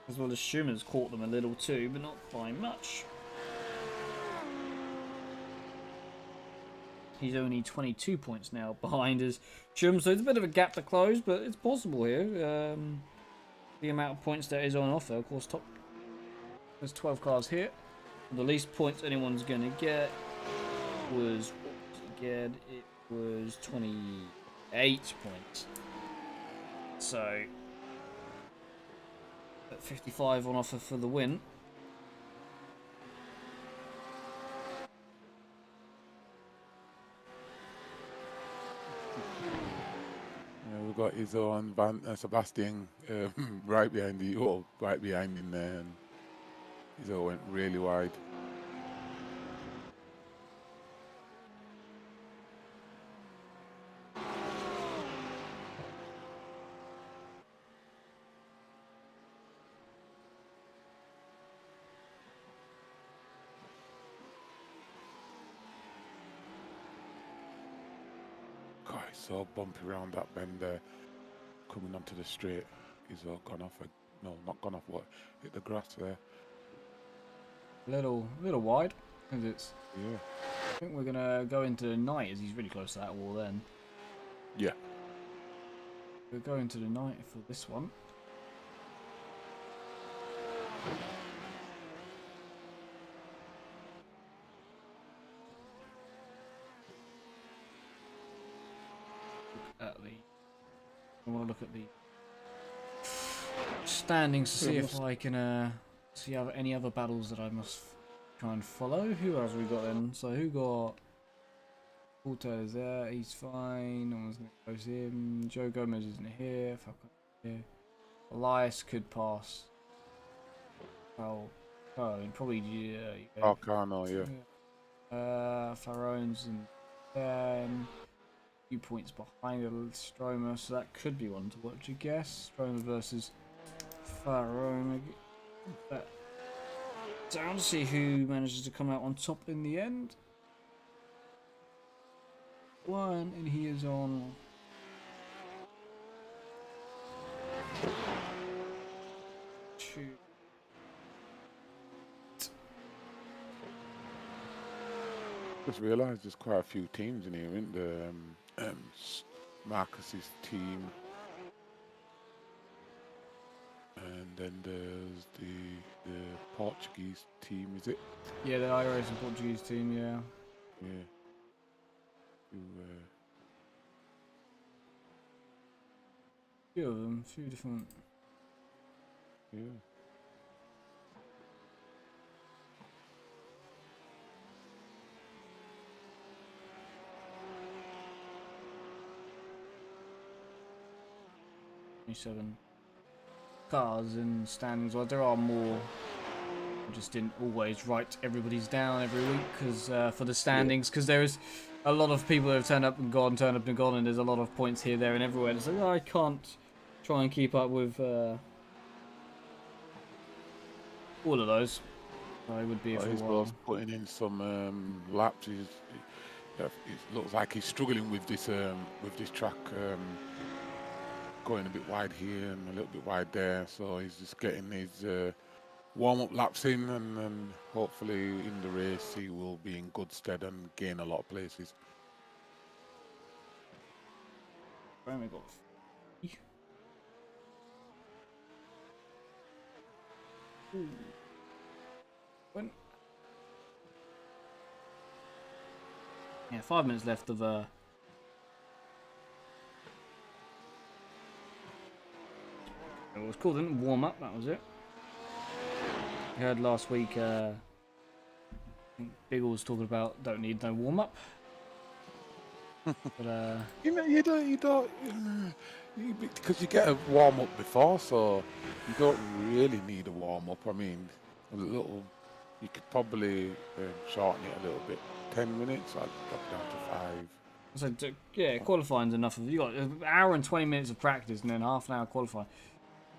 [SPEAKER 2] As well as Schumer's caught them a little too, but not by much. He's only 22 points now behind as Schum, so it's a bit of a gap to close, but it's possible here. The amount of points that is on offer, of course, there's 12 cars here. The least points anyone's going to get was, it was 28 points. So, at 55 on offer for the win.
[SPEAKER 3] We've got Izzo and Sebastian right behind him there, and Izzo went really wide. God, it's so bumpy around that bend there. Coming onto the straight, Izzo gone off. No, not gone off. What? Hit the grass there.
[SPEAKER 2] Little wide, because it's.
[SPEAKER 3] Yeah.
[SPEAKER 2] I think we're gonna go into the night as he's really close to that wall. Then.
[SPEAKER 3] Yeah.
[SPEAKER 2] We're going to the night for this one. I want to look at the standings to see if I can see any other battles that I must try and follow. Who else have we got then? So who got? Porter is there. He's fine. No one's going to close him. Joe Gomez isn't here. Here. Elias could pass. Oh, probably
[SPEAKER 3] Arcano, yeah.
[SPEAKER 2] Farone's in 10. few points behind Stromer, so that could be one to watch, I guess. Stromer versus Farone. Down to see who manages to come out on top in the end. One, and he is on 2.
[SPEAKER 3] Just realised there's quite a few teams in here, isn't there? Marcus's team, and then there's the Portuguese team. Is it?
[SPEAKER 2] Yeah, the Irish and Portuguese team. Yeah.
[SPEAKER 3] Yeah.
[SPEAKER 2] Few of them, few different.
[SPEAKER 3] Yeah.
[SPEAKER 2] 27 cars in standings. Well, there are more. I just didn't always write everybody's down every week because for the standings, because there is a lot of people who have turned up and gone, and there's a lot of points here, there, and everywhere. And it's like, oh, I can't try and keep up with all of those. I would be for a
[SPEAKER 3] He's
[SPEAKER 2] while.
[SPEAKER 3] both putting in some laps. It looks like he's struggling with this track. Going a bit wide here and a little bit wide there, so he's just getting his warm-up laps in, and hopefully in the race he will be in good stead and gain a lot of places.
[SPEAKER 2] Where have we got? Ooh. When? Yeah, 5 minutes left of it was cool, didn't warm up, that was it. I heard last week I think Biggle was talking about don't need no warm up. But
[SPEAKER 3] you don't because you get a warm up before, so you don't really need a warm up. I mean, a little, you could probably shorten it a little bit. 10 minutes, I'd drop it down to 5.
[SPEAKER 2] so yeah, qualifying's enough. You got an hour and 20 minutes of practice and then half an hour qualifying.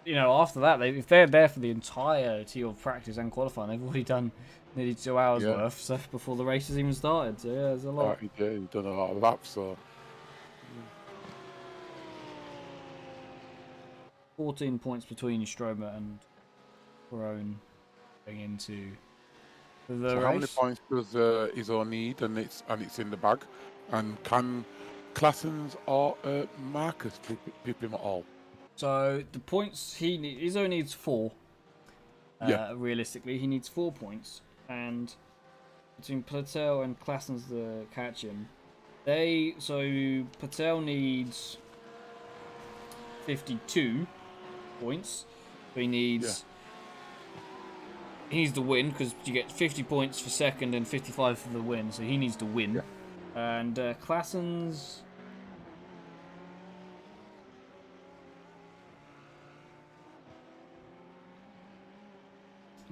[SPEAKER 2] You know, after that, if they're there for the entirety of practice and qualifying, they've already done nearly 2 hours worth, so before the race has even started. So yeah, there's a lot.
[SPEAKER 3] Yeah, you've done a lot of laps, so
[SPEAKER 2] 14 points between Stromer and Perone going into the
[SPEAKER 3] so
[SPEAKER 2] race.
[SPEAKER 3] how many points does Izzo need, and it's in the bag? And can Claessens or Marcus pip him at all?
[SPEAKER 2] So the points Izzo needs 4. Realistically, he needs 4 points, and between Patel and Claessens to catch him, Patel needs 52 points. So he needs to win because you get 50 points for second and 55 for the win. So he needs to win, and Claessens.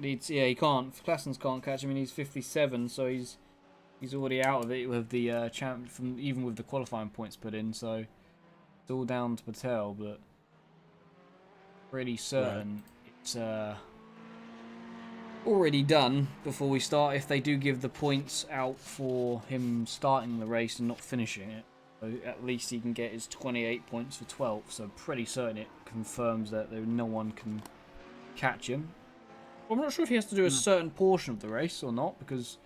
[SPEAKER 2] He can't. Claessens can't catch him. He needs 57, so he's already out of it with the champ from even with the qualifying points put in. So it's all down to Patel, but pretty certain it's already done before we start. If they do give the points out for him starting the race and not finishing it, so at least he can get his 28 points for 12th. So pretty certain it confirms that no one can catch him. I'm not sure if he has to do a certain portion of the race or not, because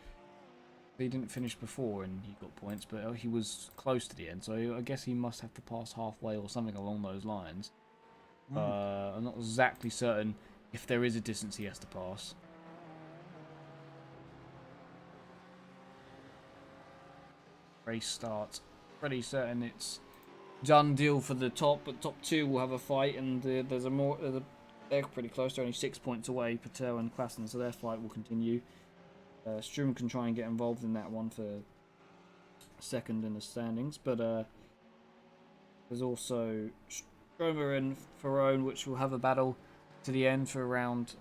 [SPEAKER 2] he didn't finish before and he got points, but he was close to the end, so I guess he must have to pass halfway or something along those lines. I'm not exactly certain if there is a distance he has to pass. Race starts. Pretty certain it's done deal for the top, but top 2 will have a fight, and there's a more... they're pretty close. They're only 6 points away, Patel and Claessens, so their fight will continue. Strum can try and get involved in that one for second in the standings, but there's also Stromer and Farone, which will have a battle to the end for around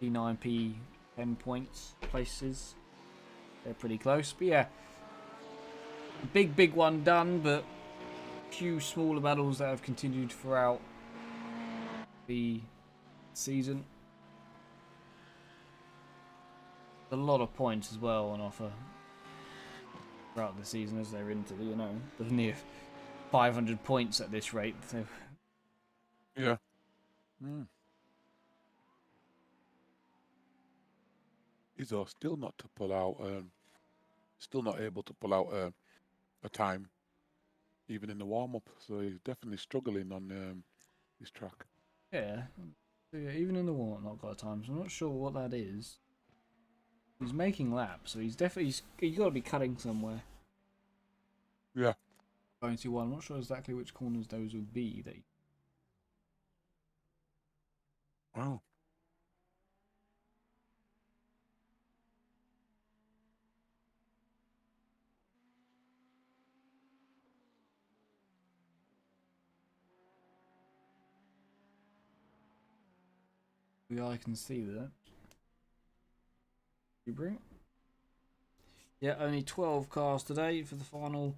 [SPEAKER 2] P9, P10 points places. They're pretty close, but yeah, big one done, but few smaller battles that have continued throughout the season. A lot of points as well on offer throughout the season as they're into the, you know, the near 500 points at this rate. So.
[SPEAKER 3] Yeah. Mm. Izzo still not to pull out. Still not able to pull out a time, even in the warm up. So he's definitely struggling on this track.
[SPEAKER 2] Yeah. Yeah, even in the warm-up, not got a time. So I'm not sure what that is. He's making laps, so he's definitely he's got to be cutting somewhere.
[SPEAKER 3] Yeah.
[SPEAKER 2] Going to one. I'm not sure exactly which corners those would be. That.
[SPEAKER 3] Wow.
[SPEAKER 2] Yeah, I can see that. Sebring. Yeah, only 12 cars today for the final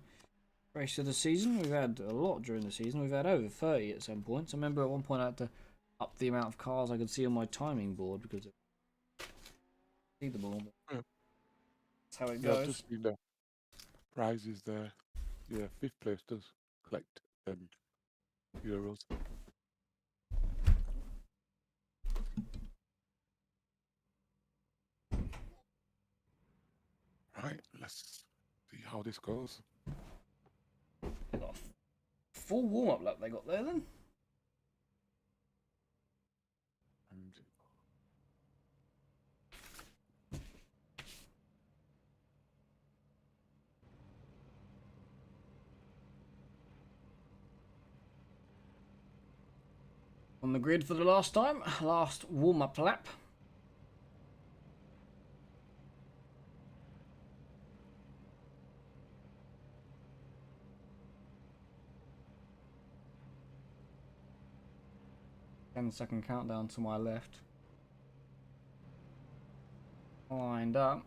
[SPEAKER 2] race of the season. We've had a lot during the season. We've had over 30 at some points. I remember at one point I had to up the amount of cars I could see on my timing board because I see them all.
[SPEAKER 3] Yeah.
[SPEAKER 2] That's how it
[SPEAKER 3] Yeah, I've
[SPEAKER 2] goes.
[SPEAKER 3] just seen the prizes there. Yeah, 5th place does collect €10. Right, let's see how this goes.
[SPEAKER 2] They got a full warm-up lap they got there then.
[SPEAKER 3] And
[SPEAKER 2] On the grid for the last time. Last warm-up lap. Second countdown to my left. Lined up.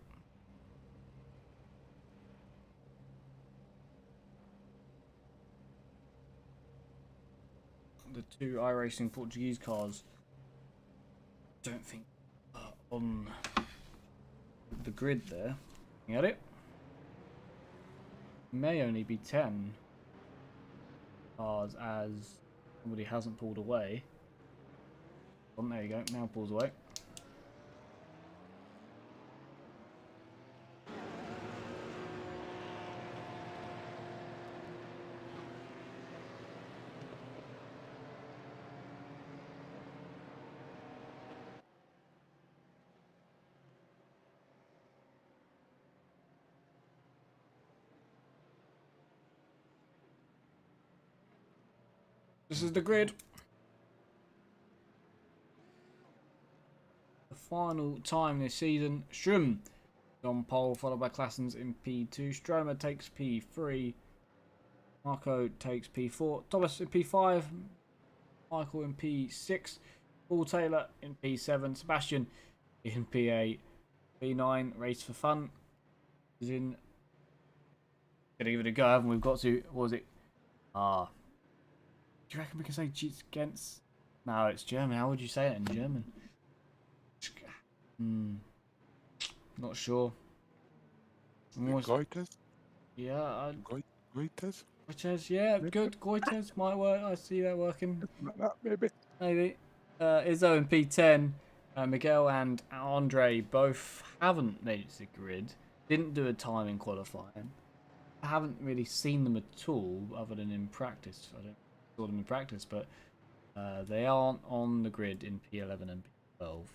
[SPEAKER 2] The two iRacing Portuguese cars don't think are on the grid there. Looking at it. May only be 10 cars as somebody hasn't pulled away. Oh, there you go, now pulls away. This is the grid. The final time this season. Strum on pole, followed by Claessens in P2. Stromer takes P3. Marco takes P4. Thomas in P5. Michael in P6. Paul Taylor in P7. Sebastian in P8. P9. Race for fun is in. Gonna give it a go, haven't we? We've got to. What was it? Do you reckon we can say Gens? No, it's German. How would you say it in German? Not sure.
[SPEAKER 3] Goiters?
[SPEAKER 2] Yeah,
[SPEAKER 3] Goiters?
[SPEAKER 2] Goiters, yeah, good. Goiters might work. I see that working.
[SPEAKER 3] Like that, maybe.
[SPEAKER 2] Maybe. Izzo in P10. Miguel and Andre both haven't made it to the grid. Didn't do a time in qualifying. I haven't really seen them at all, other than in practice. I don't saw them in practice, but they aren't on the grid in P11 and P12.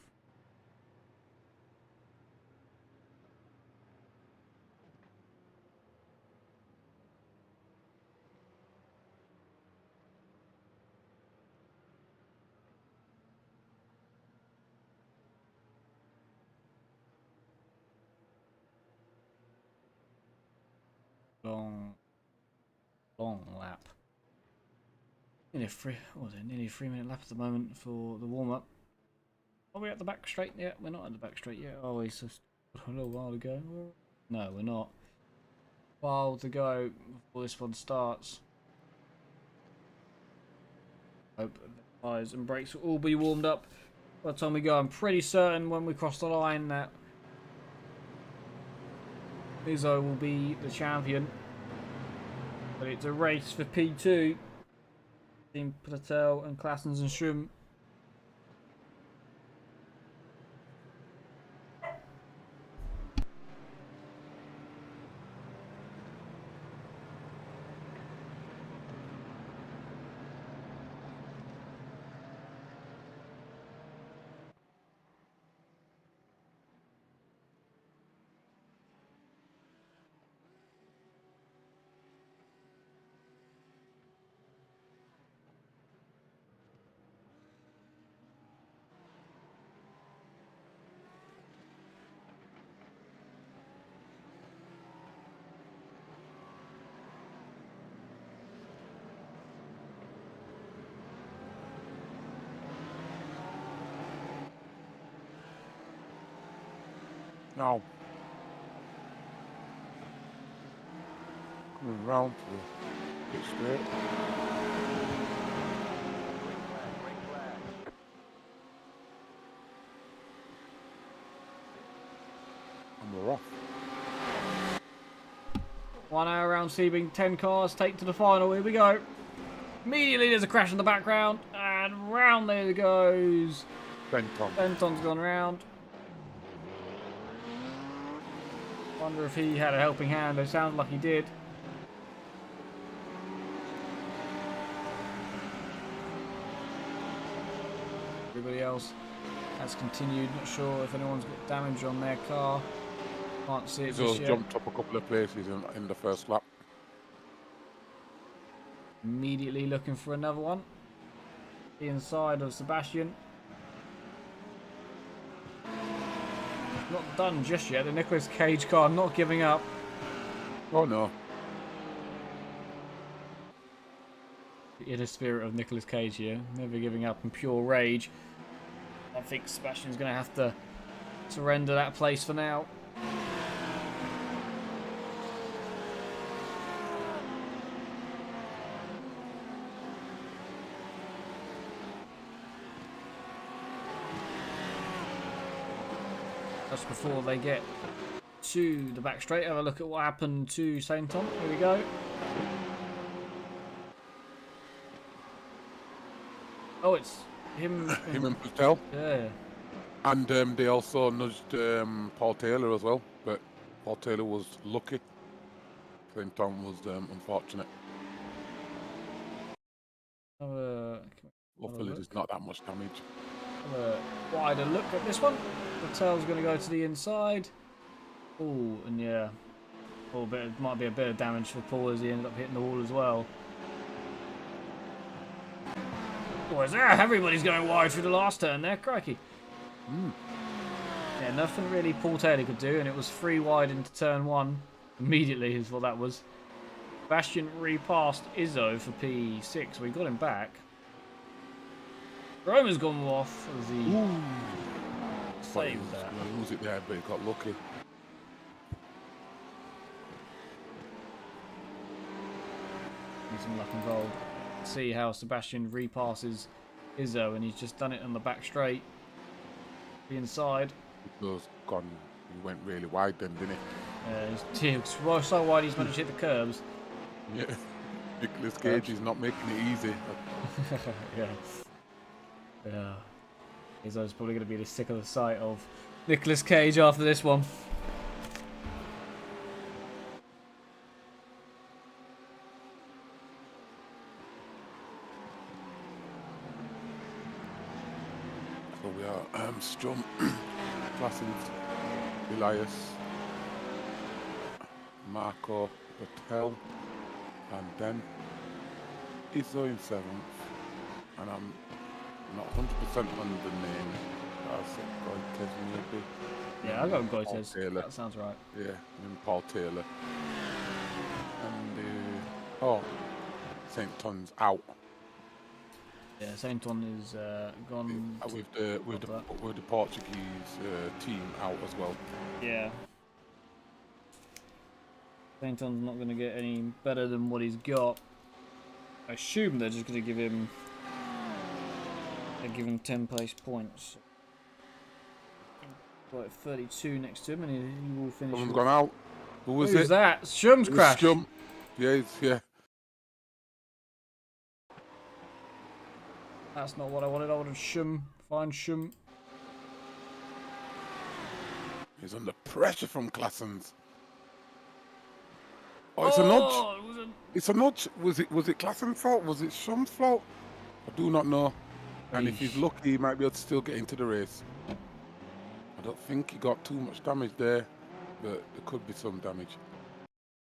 [SPEAKER 2] Long lap. Nearly nearly 3 minute lap at the moment for the warm up. Are we at the back straight yet? We're not at the back straight yet. Oh, it's just a little while to go. No, we're not. While to go before this one starts. Hope the tyres and brakes will all be warmed up by the time we go. I'm pretty certain when we cross the line that Izzo will be the champion. But it's a race for P2. Team Patel and Claessens and Schum.
[SPEAKER 3] Now, coming round to the pit straight. And we're off.
[SPEAKER 2] 1 hour round Sebring, 10 cars take to the final. Here we go. Immediately there's a crash in the background, and round there it goes. Benton's gone round. Wonder if he had a helping hand. It sounds like he did. Everybody else has continued. Not sure if anyone's got damage on their car. Can't see it
[SPEAKER 3] He's
[SPEAKER 2] just yet.
[SPEAKER 3] jumped up a couple of places in the first lap.
[SPEAKER 2] Immediately looking for another one. The inside of Sebastian. Not done just yet. The Nicolas Cage car not giving up.
[SPEAKER 3] Oh no.
[SPEAKER 2] The inner spirit of Nicolas Cage here. Never giving up in pure rage. I think Sebastian's going to have to surrender that place for now. Just before they get to the back straight, have a look at what happened to Saint Tom. Here we go. Oh, it's him.
[SPEAKER 3] Him and Patel.
[SPEAKER 2] Yeah.
[SPEAKER 3] And they also nudged Paul Taylor as well, but Paul Taylor was lucky. Saint Tom was unfortunate. Hopefully there's not that much damage.
[SPEAKER 2] Have a wider look at this one. Patel's going to go to the inside. Oh, and yeah. Might be a bit of damage for Paul as he ended up hitting the wall as well. Boys, everybody's going wide through the last turn there. Crikey. Yeah, nothing really Paul Taylor could do, and it was 3 wide into turn 1. Immediately is what that was. Bastian repassed Izzo for P6. We got him back. Roman's gone off as he saved that.
[SPEAKER 3] Lose it there, but he got lucky.
[SPEAKER 2] Need some luck involved. See how Sebastian repasses Izzo, and he's just done it on the back straight. The inside.
[SPEAKER 3] He went really wide then, didn't he?
[SPEAKER 2] Well, so wide he's managed to hit the curbs.
[SPEAKER 3] Yeah. Nicolas Cage is not making it easy.
[SPEAKER 2] Yeah. Yeah. Izzo's probably going to be the sick of the sight of Nicolas Cage after this one.
[SPEAKER 3] So we are Strum, Claessens, Elias, Marco, Patel, and then Izzo in 7th, and I'm not 100% on the name. I said Goites maybe.
[SPEAKER 2] Yeah, I got Goites.
[SPEAKER 3] Taylor.
[SPEAKER 2] That sounds right.
[SPEAKER 3] Yeah, and Paul Taylor. And Saint Ton's out.
[SPEAKER 2] Yeah, Saint Ton is gone.
[SPEAKER 3] With the Portuguese team out as well.
[SPEAKER 2] Yeah. Saint Ton's not going to get any better than what he's got. I assume they're just going to give him They're given 10 place points. Got 32 next to him, and he will finish.
[SPEAKER 3] Someone's gone out. Who was
[SPEAKER 2] Who's
[SPEAKER 3] it?
[SPEAKER 2] that? Shum's crash.
[SPEAKER 3] Shum. Yeah, yeah.
[SPEAKER 2] That's not what I wanted. I wanted Shum. Find Shum.
[SPEAKER 3] He's under pressure from Claessens. Oh, it's a nudge. It's a nudge. Was it Claessen's fault? Was it Shum's fault? I do not know. And if he's lucky, he might be able to still get into the race. I don't think he got too much damage there, but there could be some damage.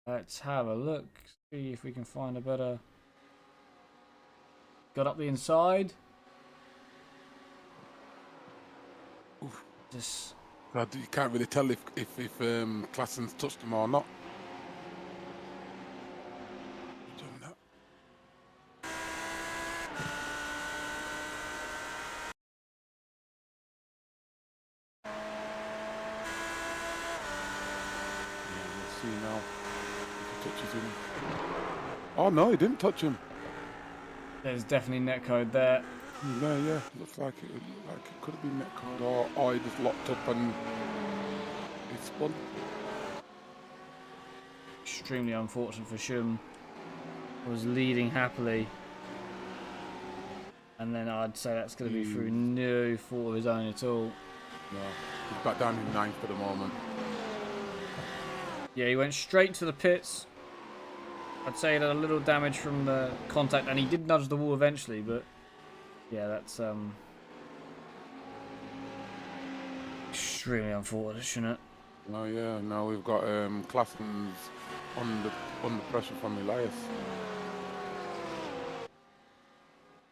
[SPEAKER 2] Let's have a look. See if we can find a better. Got up the inside.
[SPEAKER 3] Oof.
[SPEAKER 2] Just.
[SPEAKER 3] You can't really tell if Claessen's touched him or not. Now, if he touches him. Oh no, he didn't touch him.
[SPEAKER 2] There's definitely netcode there.
[SPEAKER 3] Yeah. Looks like it could have been netcode, or he just locked up and he spun.
[SPEAKER 2] Extremely unfortunate for Shum. Was leading happily, and then I'd say that's going to be through no fault of his own at all.
[SPEAKER 3] No, he's back down in 9th for the moment.
[SPEAKER 2] Yeah, he went straight to the pits. I'd say he had a little damage from the contact, and he did nudge the wall eventually, but yeah, that's extremely unfortunate.
[SPEAKER 3] Oh yeah, now we've got Claessens under pressure from Elias.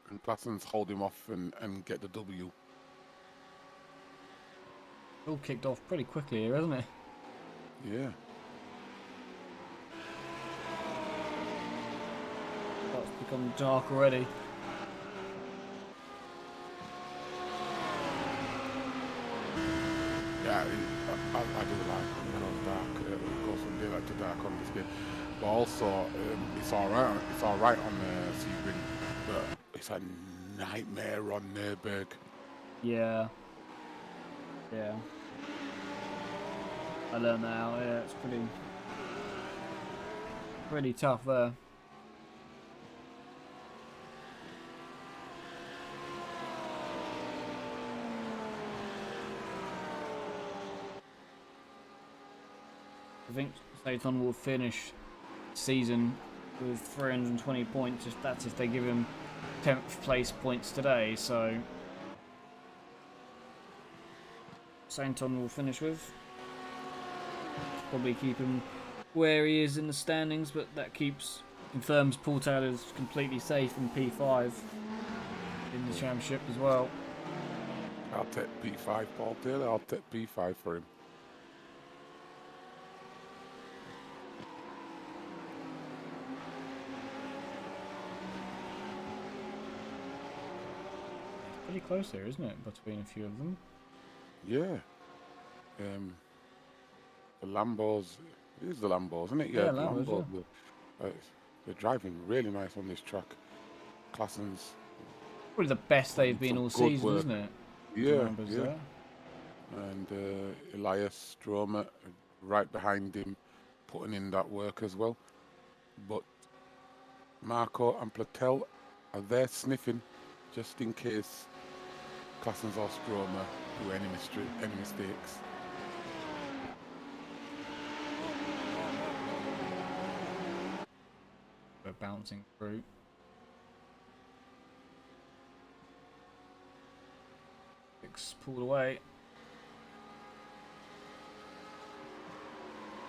[SPEAKER 3] And Claessens hold him off and get the W.
[SPEAKER 2] All kicked off pretty quickly here, hasn't it?
[SPEAKER 3] Yeah.
[SPEAKER 2] It's become dark already.
[SPEAKER 3] Yeah, I do like when it goes dark. It goes from daylight to dark on this game. But also, it's alright. It's alright on Sebring, but it's a nightmare on Nürburg.
[SPEAKER 2] Yeah. I learned that out. Yeah, it's pretty tough there. I think Satan will finish season with 320 points. That's if they give him 10th place points today. So Sainton will finish with. Probably keep him where he is in the standings, but that confirms Paul Taylor's completely safe in P5 in the championship as well.
[SPEAKER 3] I'll take P5, Paul Taylor. I'll take P5 for him.
[SPEAKER 2] Pretty close there, isn't it, between a few of them?
[SPEAKER 3] Yeah. The Lambos, it is the Lambos, isn't it? Yeah, the
[SPEAKER 2] Lambos.
[SPEAKER 3] Yeah. They're driving really nice on this track. Claessens.
[SPEAKER 2] Probably the best they've been all season,
[SPEAKER 3] work.
[SPEAKER 2] Isn't it?
[SPEAKER 3] Yeah, yeah.
[SPEAKER 2] There.
[SPEAKER 3] And Elias Stromer right behind him, putting in that work as well. But Marco and Platel are there sniffing, just in case Claessens or Stromer do any mistakes.
[SPEAKER 2] We're bouncing through. Six pulled away.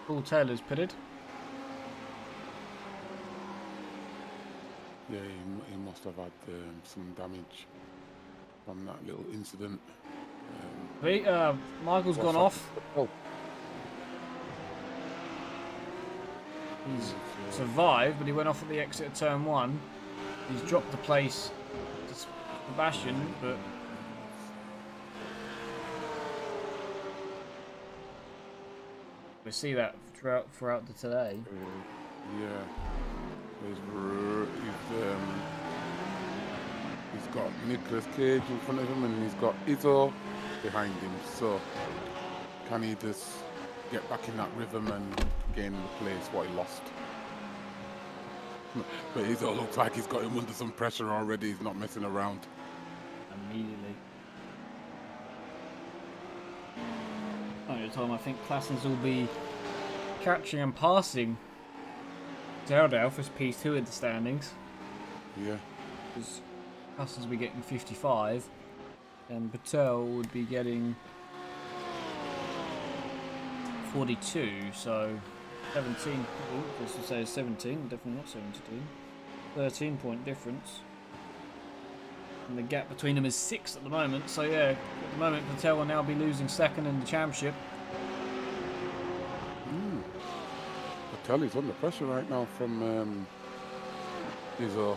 [SPEAKER 2] Paul Taylor's pitted.
[SPEAKER 3] Yeah, he must have had some damage from that little incident.
[SPEAKER 2] Michael's gone off.
[SPEAKER 3] Oh.
[SPEAKER 2] He's survived, but he went off at the exit of turn 1. He's dropped the place to Sebastian, but we see that throughout the today.
[SPEAKER 3] Yeah, he's He's got Nicolas Cage in front of him, and he's got Izzo behind him. So can he just get back in that rhythm and gain the place what he lost? But Izzo looks like he's got him under some pressure already. He's not messing around.
[SPEAKER 2] Immediately. At the time, I think Classens will be catching and passing Zeldau for P2 in the standings.
[SPEAKER 3] Yeah.
[SPEAKER 2] Because Classens will be getting 55, and Patel would be getting 42. So 17. Just to say 17, definitely not 17. 13-point difference. And the gap between them is 6 at the moment. So yeah, at the moment Patel will now be losing second in the championship.
[SPEAKER 3] Patel is under pressure right now from Izzo.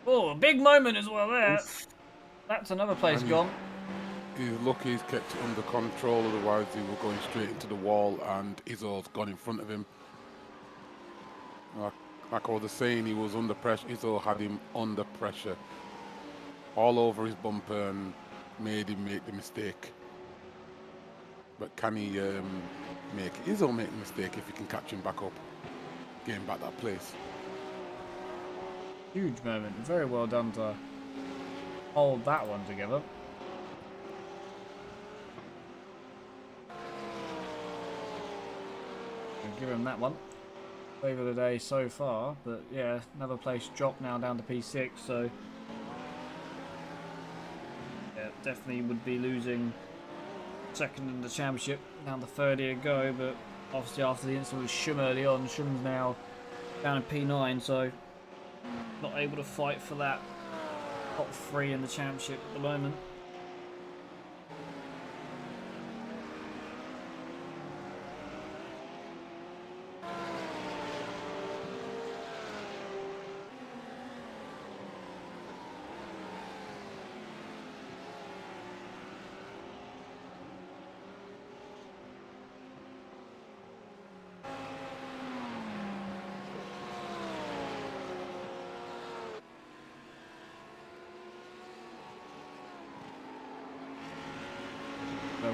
[SPEAKER 2] Oh, a big moment as well there. Oof. That's another place gone.
[SPEAKER 3] He's lucky he's kept it under control, otherwise he was going straight into the wall, and Izzo's gone in front of him. Like I was saying, he was under pressure. Izzo had him under pressure all over his bumper and made him make the mistake. But can he make Izzo make the mistake if he can catch him back up, gain back that place?
[SPEAKER 2] Huge moment. Very well done to hold that one together. I'll give him that one. Save of the day so far, but yeah, another place dropped now down to P6, so yeah, definitely would be losing second in the championship, down to 30 to go, but obviously after the incident with Shum early on, Shum's now down in P9, so not able to fight for that top 3 in the championship at the moment.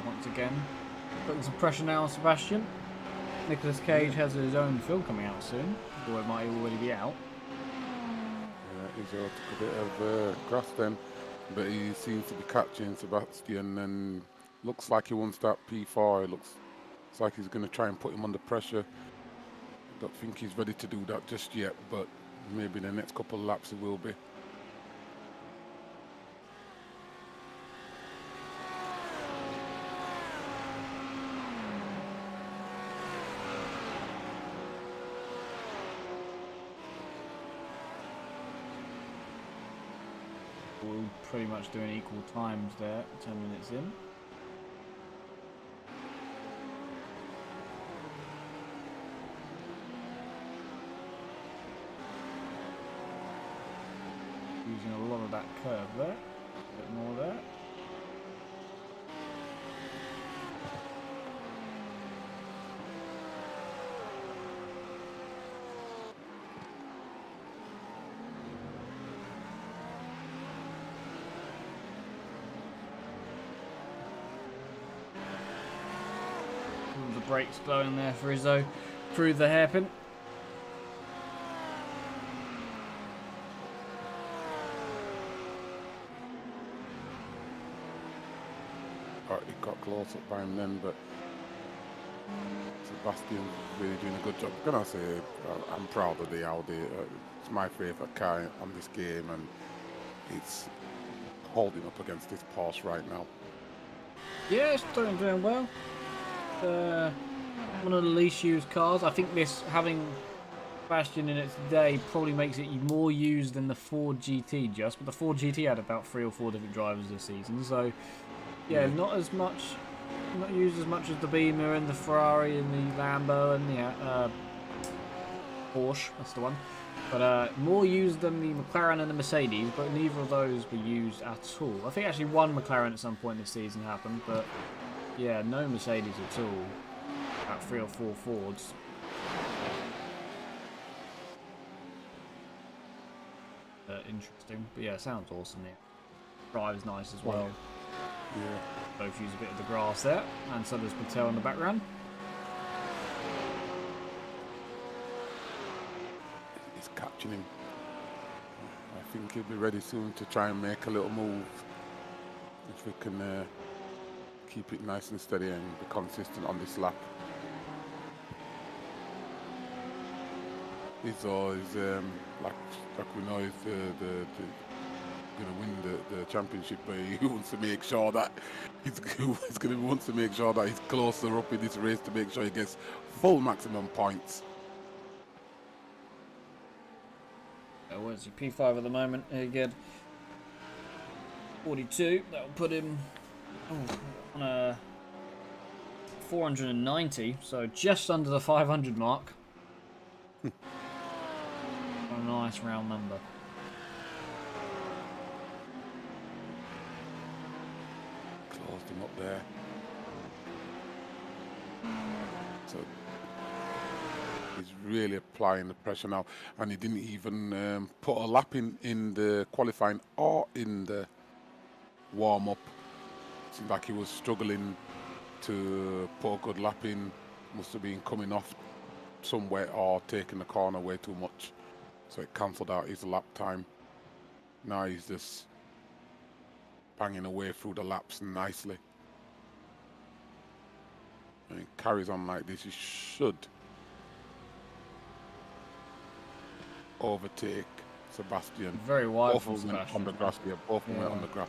[SPEAKER 2] Once again, putting some pressure now on Sebastian. Nicolas Cage has his own film coming out soon, or it might already be out.
[SPEAKER 3] Yeah, he's took a bit of grass then, but he seems to be catching Sebastian, and looks like he wants that P4. It looks like he's going to try and put him under pressure. Don't think he's ready to do that just yet, but maybe the next couple of laps he will be.
[SPEAKER 2] We're pretty much doing equal times there, 10 minutes in. Using a lot of that curve there, a bit more there. The brakes blowing there for Izzo through the hairpin.
[SPEAKER 3] It got close up by him then, but Sebastian's really doing a good job. Can I say, I'm proud of the Audi. It's my favourite car on this game, and it's holding up against this Porsche right now.
[SPEAKER 2] Yeah, it's doing well. One of the least used cars. I think this, having Sebastian in it today, probably makes it more used than the Ford GT just, but the Ford GT had about 3 or 4 different drivers this season, so yeah, not used as much as the Beamer and the Ferrari and the Lambo and the Porsche, that's the one. But more used than the McLaren and the Mercedes, but neither of those were used at all. I think actually one McLaren at some point this season happened, but yeah, no Mercedes at all. About 3 or 4 Fords. Interesting, but yeah, sounds awesome here. Drive's nice as well.
[SPEAKER 3] Yeah.
[SPEAKER 2] Both use a bit of the grass there, and so does Patel in the background.
[SPEAKER 3] He's catching him. I think he'll be ready soon to try and make a little move. If we can keep it nice and steady and be consistent on this lap. He's always like we know he's going to win the championship, but he wants to make sure that wants to make sure that he's closer up in this race to make sure he gets full maximum points.
[SPEAKER 2] Where's your P5 at the moment? Again, 42. That'll put him on a 490, so just under the 500 mark. A nice round number.
[SPEAKER 3] Closed him up there. So he's really applying the pressure now, and he didn't even put a lap in the qualifying or in the warm-up. Seemed like he was struggling to put a good lap in. Must have been coming off somewhere or taking the corner way too much, so it cancelled out his lap time. Now he's just banging away through the laps nicely. And he carries on like this, he should overtake Sebastian.
[SPEAKER 2] Very wide
[SPEAKER 3] Both
[SPEAKER 2] from
[SPEAKER 3] of them went
[SPEAKER 2] Sebastian.
[SPEAKER 3] on the grass here. Both of them went on the grass.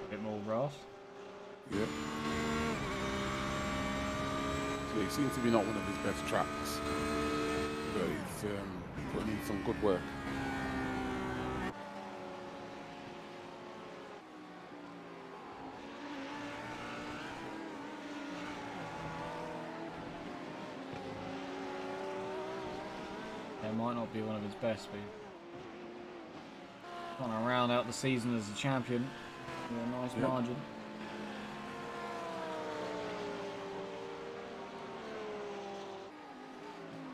[SPEAKER 2] Bit more grass.
[SPEAKER 3] Yeah. So he seems to be not one of his best tracks, but he's putting in some good work.
[SPEAKER 2] It might not be one of his best, but trying to round out the season as a champion with a nice margin.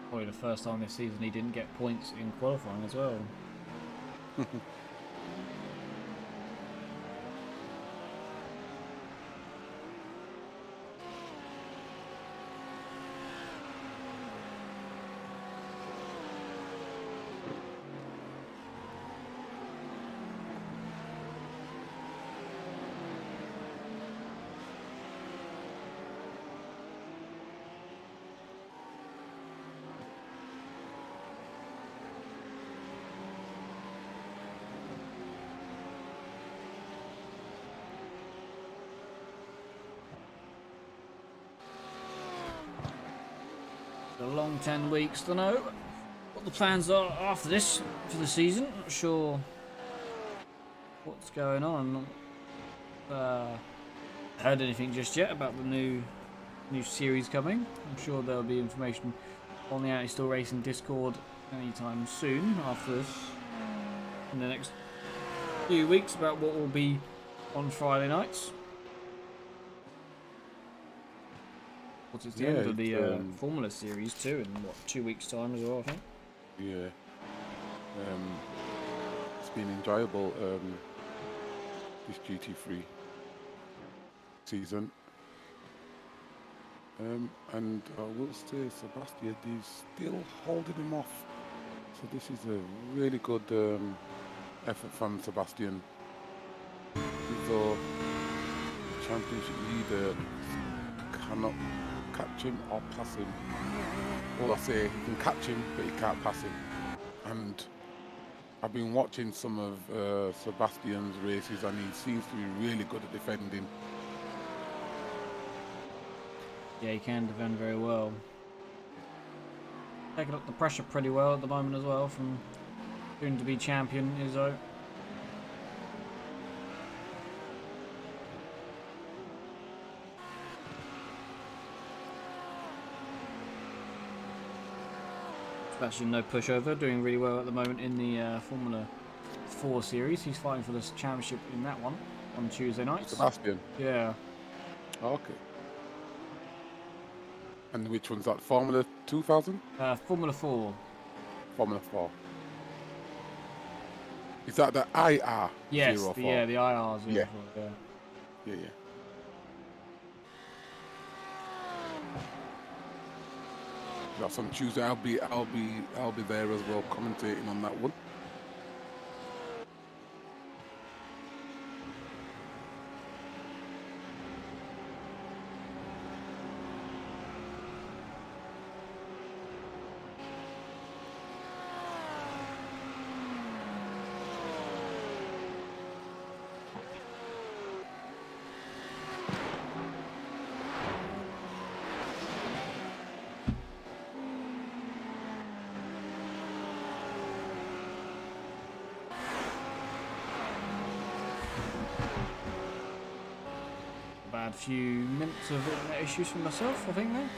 [SPEAKER 2] Probably the first time this season he didn't get points in qualifying as well. A long 10 weeks to know what the plans are after this for the season. Not sure what's going on. I've not heard anything just yet about the new series coming. I'm sure there'll be information on the Anti-Still Racing Discord anytime soon after this, in the next few weeks, about what will be on Friday nights. It's the end of the Formula Series too, in what, 2 weeks' time as well, I think.
[SPEAKER 3] Yeah. It's been enjoyable, this GT3 season. And I will say Sebastian is still holding him off. So this is a really good effort from Sebastian. Though the championship leader cannot catch him or pass him. Well, I say he can catch him, but he can't pass him. And I've been watching some of Sebastian's races, and he seems to be really good at defending.
[SPEAKER 2] Yeah, he can defend very well. taking up the pressure pretty well at the moment as well from soon to be champion Izzo. Sebastian no pushover, doing really well at the moment in the Formula 4 series. He's fighting for this championship in that one on Tuesday nights.
[SPEAKER 3] Sebastian.
[SPEAKER 2] Yeah.
[SPEAKER 3] Okay. And which one's that? Formula 2000?
[SPEAKER 2] Formula 4.
[SPEAKER 3] Formula 4. Is that the IR?
[SPEAKER 2] Yes,
[SPEAKER 3] 04?
[SPEAKER 2] the IR 04,
[SPEAKER 3] Yeah.
[SPEAKER 2] yeah.
[SPEAKER 3] Yeah. That's on Tuesday. I'll be there as well, commentating on that one.
[SPEAKER 2] Bad few minutes of internet issues for myself, I think, there.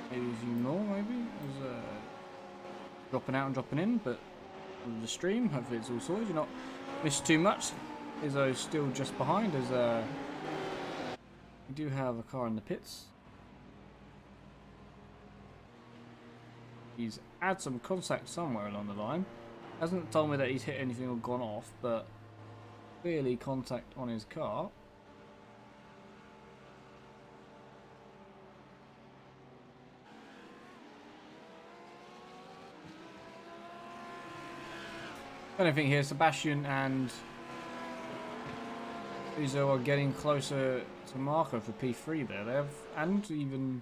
[SPEAKER 2] Maybe a few more, maybe. As, dropping out and dropping in, but on the stream, hopefully it's all sorted. You're not missed too much. Izzo's still just behind, as we do have a car in the pits. He's had some contact somewhere along the line. Hasn't told me that he's hit anything or gone off, but clearly contact on his car. I don't think here Sebastian and Izzo are getting closer to Marco for P3 there. They have, and even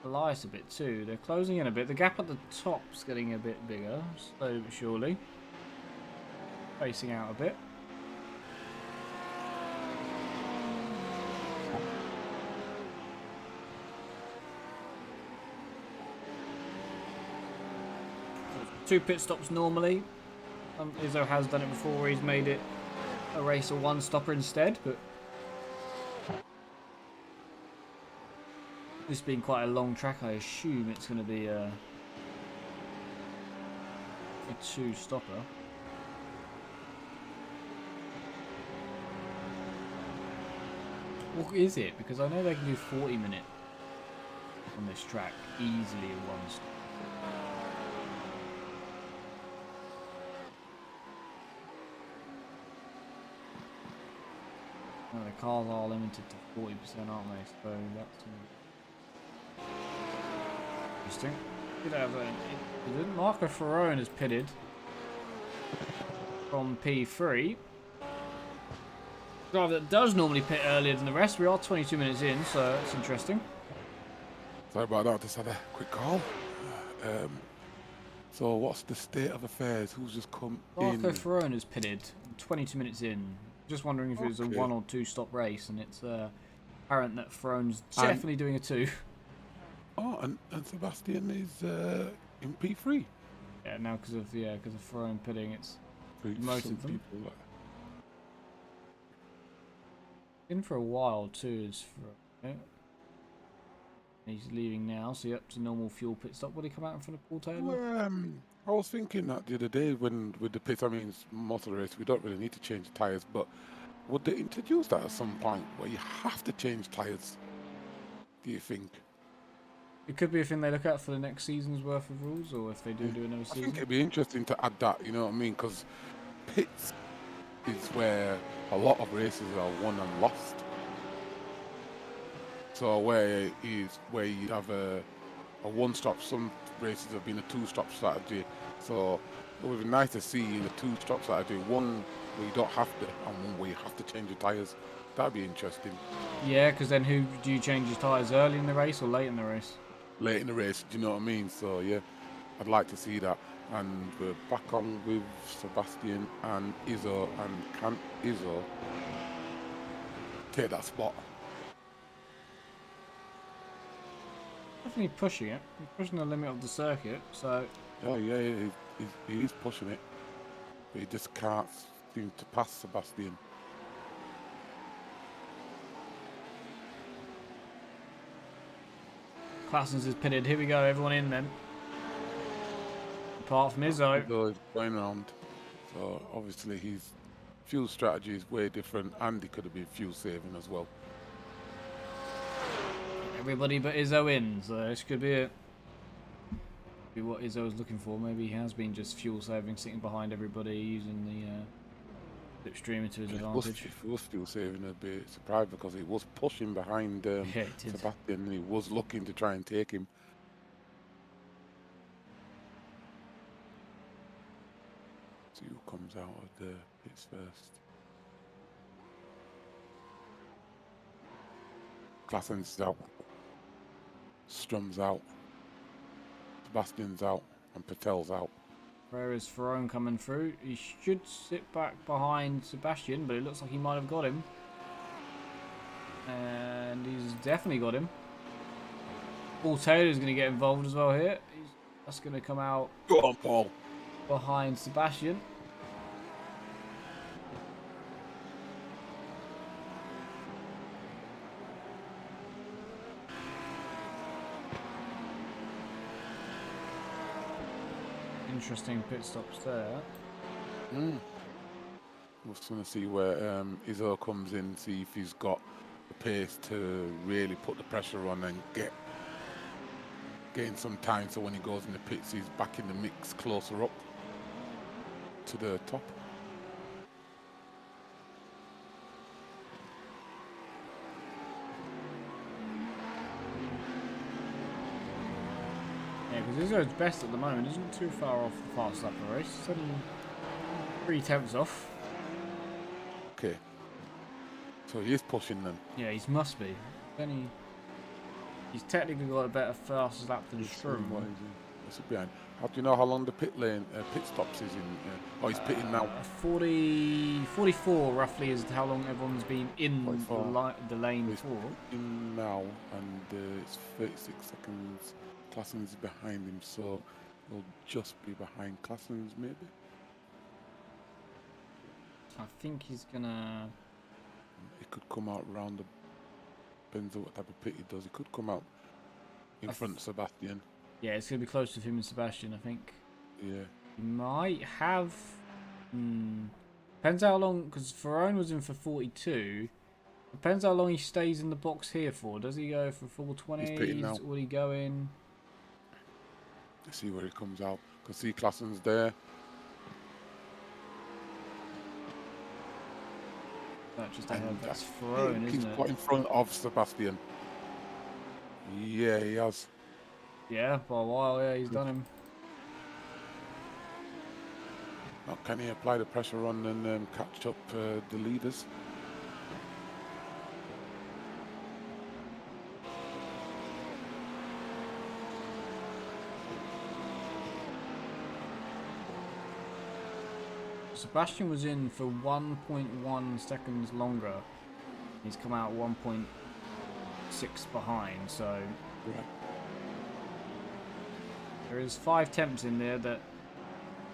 [SPEAKER 2] Elias a bit too. They're closing in a bit. The gap at the top's getting a bit bigger, slowly but surely. Facing out a bit. Two pit stops normally. Izzo has done it before. He's made it a race or one stopper instead, but this being quite a long track, I assume it's going to be a two stopper. What is it? Because I know they can do 40-minute on this track easily in one stop. Well, the cars are limited to 40%, aren't they? So that's interesting. Did have a Marco Ferrone is pitted from P3. Driver that does normally pit earlier than the rest. We are 22 minutes in, so it's interesting.
[SPEAKER 3] Sorry about that. Just had a quick call. So what's the state of affairs? Who's just come in?
[SPEAKER 2] Marco Ferrone is pitted 22 minutes in. Just wondering if it was a one or two stop race, and it's apparent that Ferrone's definitely doing a two.
[SPEAKER 3] Oh, and Sebastian is in P3.
[SPEAKER 2] Yeah, now because of Ferrone pitting, it's most of them.
[SPEAKER 3] People,
[SPEAKER 2] In for a while too is Ferrone. He's leaving now, so you're up to normal fuel pit stop. Will he come out in front of Paul Taylor?
[SPEAKER 3] well, I was thinking that the other day when with the pits, I mean, it's most of the race, we don't really need to change tyres, but would they introduce that at some point where you have to change tyres? Do you think?
[SPEAKER 2] It could be a thing they look at for the next season's worth of rules, or if they do another season.
[SPEAKER 3] I think it'd be interesting to add that, you know what I mean? Because pits is where a lot of races are won and lost. So where you have a one-stop, some races have been a two-stop strategy. So it would be nice to see in a two-stop strategy, one where you don't have to, and one where you have to change your tyres. That'd be interesting.
[SPEAKER 2] Yeah, because then who do you change your tyres, early in the race or late in the race?
[SPEAKER 3] Late in the race, do you know what I mean? So yeah, I'd like to see that. And we're back on with Sebastian and Izzo, and can Izzo take that spot?
[SPEAKER 2] Definitely pushing it. He's pushing the limit of the circuit, so...
[SPEAKER 3] Oh yeah, he is pushing it. But he just can't seem to pass Sebastian.
[SPEAKER 2] Classens is pitted. Here we go, everyone in then. Apart from Izzo.
[SPEAKER 3] Izzo is going around. So obviously his fuel strategy is way different, and he could have been fuel saving as well.
[SPEAKER 2] Everybody but Izzo in, so this could be it. Be what Izzo was looking for. Maybe he has been just fuel saving, sitting behind everybody, using the slipstream to his advantage.
[SPEAKER 3] He was fuel saving a bit surprised because he was pushing behind
[SPEAKER 2] Yeah, he did.
[SPEAKER 3] Sebastian, and he was looking to try and take him. See who comes out of the pits first. Klassen's out. Strum's out. Sebastian's out. And Patel's out.
[SPEAKER 2] Where is Ferrone coming through? He should sit back behind Sebastian, but it looks like he might have got him. And he's definitely got him. Paul Taylor's going to get involved as well here. That's going to come out
[SPEAKER 3] Go on, Paul.
[SPEAKER 2] behind Sebastian. Interesting pit stops there.
[SPEAKER 3] We're just going to see where Izzo comes in, see if he's got the pace to really put the pressure on and gain some time, so when he goes in the pits he's back in the mix closer up to the top.
[SPEAKER 2] Yeah, because Izzo's best at the moment isn't too far off the fast lap of the race. It's only 3/10 off.
[SPEAKER 3] Okay. So he is pushing them.
[SPEAKER 2] Yeah, he must be. He's technically got a better fastest lap than Strum.
[SPEAKER 3] What's it behind? How do you know how long the pit stops is in? Oh, he's pitting now.
[SPEAKER 2] 44 roughly is how long everyone's been in the lane
[SPEAKER 3] He's
[SPEAKER 2] for.
[SPEAKER 3] pitting now, and it's 36 seconds. Klassen's behind him, so he'll just be behind Klassen's maybe.
[SPEAKER 2] I think he's gonna.
[SPEAKER 3] He could come out round the. Depends on what type of pit he does. He could come out in front of Sebastian.
[SPEAKER 2] Yeah, it's gonna be close to him and Sebastian, I think.
[SPEAKER 3] Yeah.
[SPEAKER 2] He might have. Depends how long, because Ferrone was in for 42. Depends how long he stays in the box here for. Does he go for full 20s? Will he go in?
[SPEAKER 3] Let's see where he comes out. Can see Klassen's there.
[SPEAKER 2] That just ahead. That's Ferrone,
[SPEAKER 3] He's
[SPEAKER 2] isn't it?
[SPEAKER 3] quite in front of Sebastian. Yeah, he has.
[SPEAKER 2] Yeah, by a while. Yeah, he's done him.
[SPEAKER 3] Now, can he apply the pressure on and catch up the leaders?
[SPEAKER 2] Sebastian was in for 1.1 seconds longer. He's come out 1.6 behind, so
[SPEAKER 3] Right.
[SPEAKER 2] there is 5 temps in there that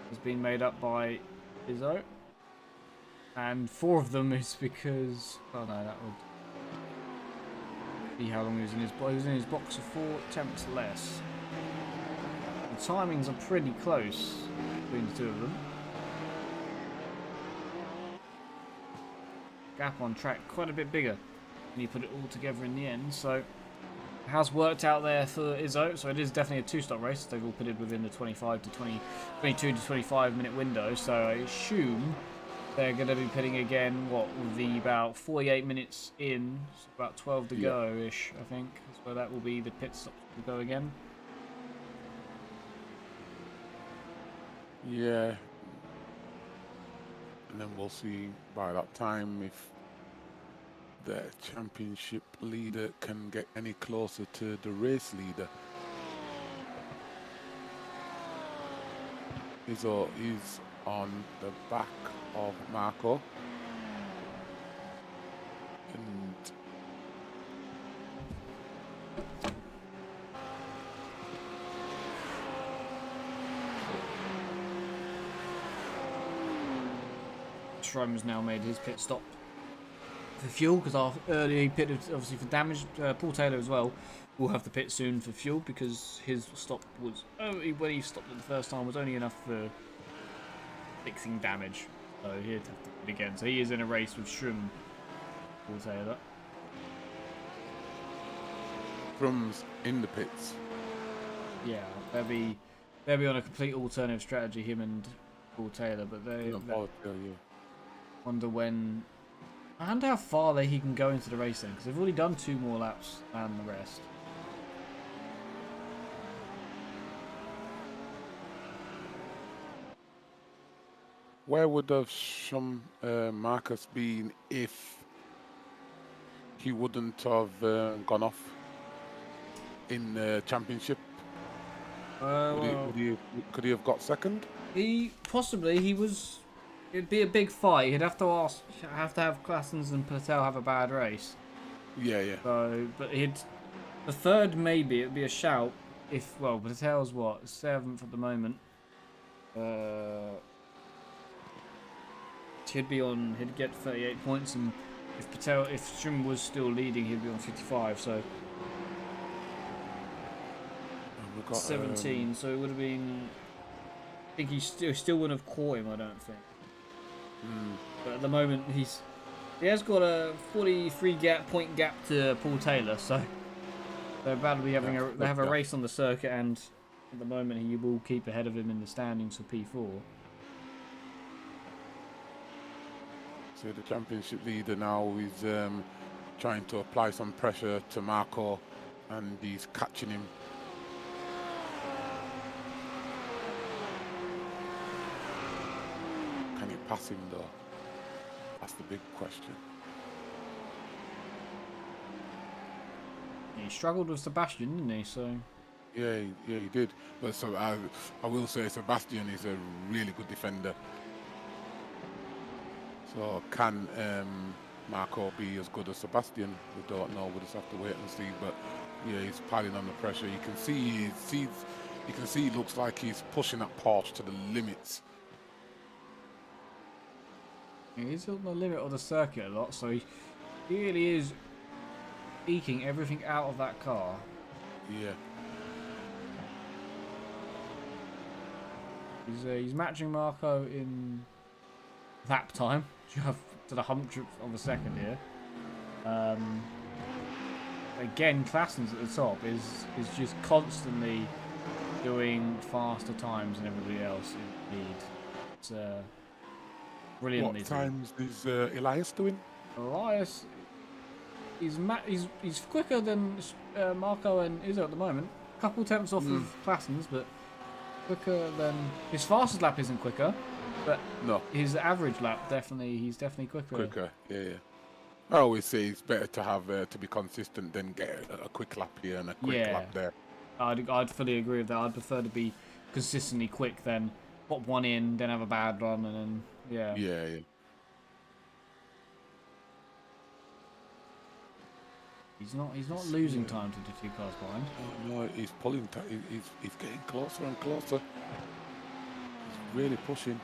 [SPEAKER 2] has been made up by Izzo, and 4 of them is because that would be how long he was in his box. He was in his box for 4 temps less. The timings are pretty close between the two of them. Gap on track quite a bit bigger when you put it all together in the end, so it has worked out there for Izzo. So it is definitely a 2-stop race. They've all pitted within the 22 to 25 minute window, so I assume they're going to be pitting again, what, will be about 48 minutes in, so about 12 to go ish, I think. So that will be the pit stop to go again.
[SPEAKER 3] Yeah. And then we'll see by that time if the championship leader can get any closer to the race leader. Izzo is on the back of Marco. And
[SPEAKER 2] Strome's now made his pit stop for fuel because our early pitted obviously for damage. Paul Taylor as well will have the pit soon for fuel because his stop was only when he stopped it the first time was only enough for fixing damage. So he'd have to pit again. So he is in a race with Shroom. Paul Taylor.
[SPEAKER 3] Drums in the pits.
[SPEAKER 2] Yeah, they'll be on a complete alternative strategy, him and Paul Taylor, but they wonder when. I wonder how far he can go into the race then, because they've already done 2 more laps than the rest.
[SPEAKER 3] Where would have Marcus been if he wouldn't have gone off in the championship? Could he have got second?
[SPEAKER 2] He was. It'd be a big fight. He'd have to have Claessens and Patel have a bad race.
[SPEAKER 3] Yeah.
[SPEAKER 2] So, but the third maybe it'd be a shout if Patel's what 7th at the moment. He'd get 38 points, and if Shroom was still leading, he'd be on 55. So.
[SPEAKER 3] We've got
[SPEAKER 2] 17, so it would have been. I think he still wouldn't have caught him. I don't think. But at the moment, he has got a 43 point gap to Paul Taylor, so they're about to be having a race on the circuit, and at the moment he will keep ahead of him in the standings for P4.
[SPEAKER 3] So the championship leader now is trying to apply some pressure to Marco, and he's catching him. Can he pass him though? That's the big question.
[SPEAKER 2] He struggled with Sebastian, didn't he? So
[SPEAKER 3] yeah, he did. But so I will say Sebastian is a really good defender. So can Marco be as good as Sebastian? We don't know. We'll just have to wait and see. But yeah, he's piling on the pressure. You can see he looks like he's pushing that Porsche to the limits.
[SPEAKER 2] he's on the limit of the circuit a lot, so he really is eking everything out of that car.
[SPEAKER 3] Yeah.
[SPEAKER 2] He's matching Marco in lap time. You have to the 100th of a second here. Again, Claessens at the top is just constantly doing faster times than everybody else in lead. It's brilliantly.
[SPEAKER 3] What times is Elias doing?
[SPEAKER 2] Elias, he's quicker than Marco and Izzo at the moment. A couple tenths off of Claessens, but quicker than his fastest lap isn't quicker, but
[SPEAKER 3] no,
[SPEAKER 2] his average lap he's definitely quicker.
[SPEAKER 3] Quicker, yeah. I always say it's better to have to be consistent than get a quick lap here and a quick lap there.
[SPEAKER 2] I'd fully agree with that. I'd prefer to be consistently quick than pop one in, then have a bad run, and then
[SPEAKER 3] Yeah.
[SPEAKER 2] He's not losing time to the 2 cars behind.
[SPEAKER 3] No, he's pulling. He's getting closer and closer. He's really pushing.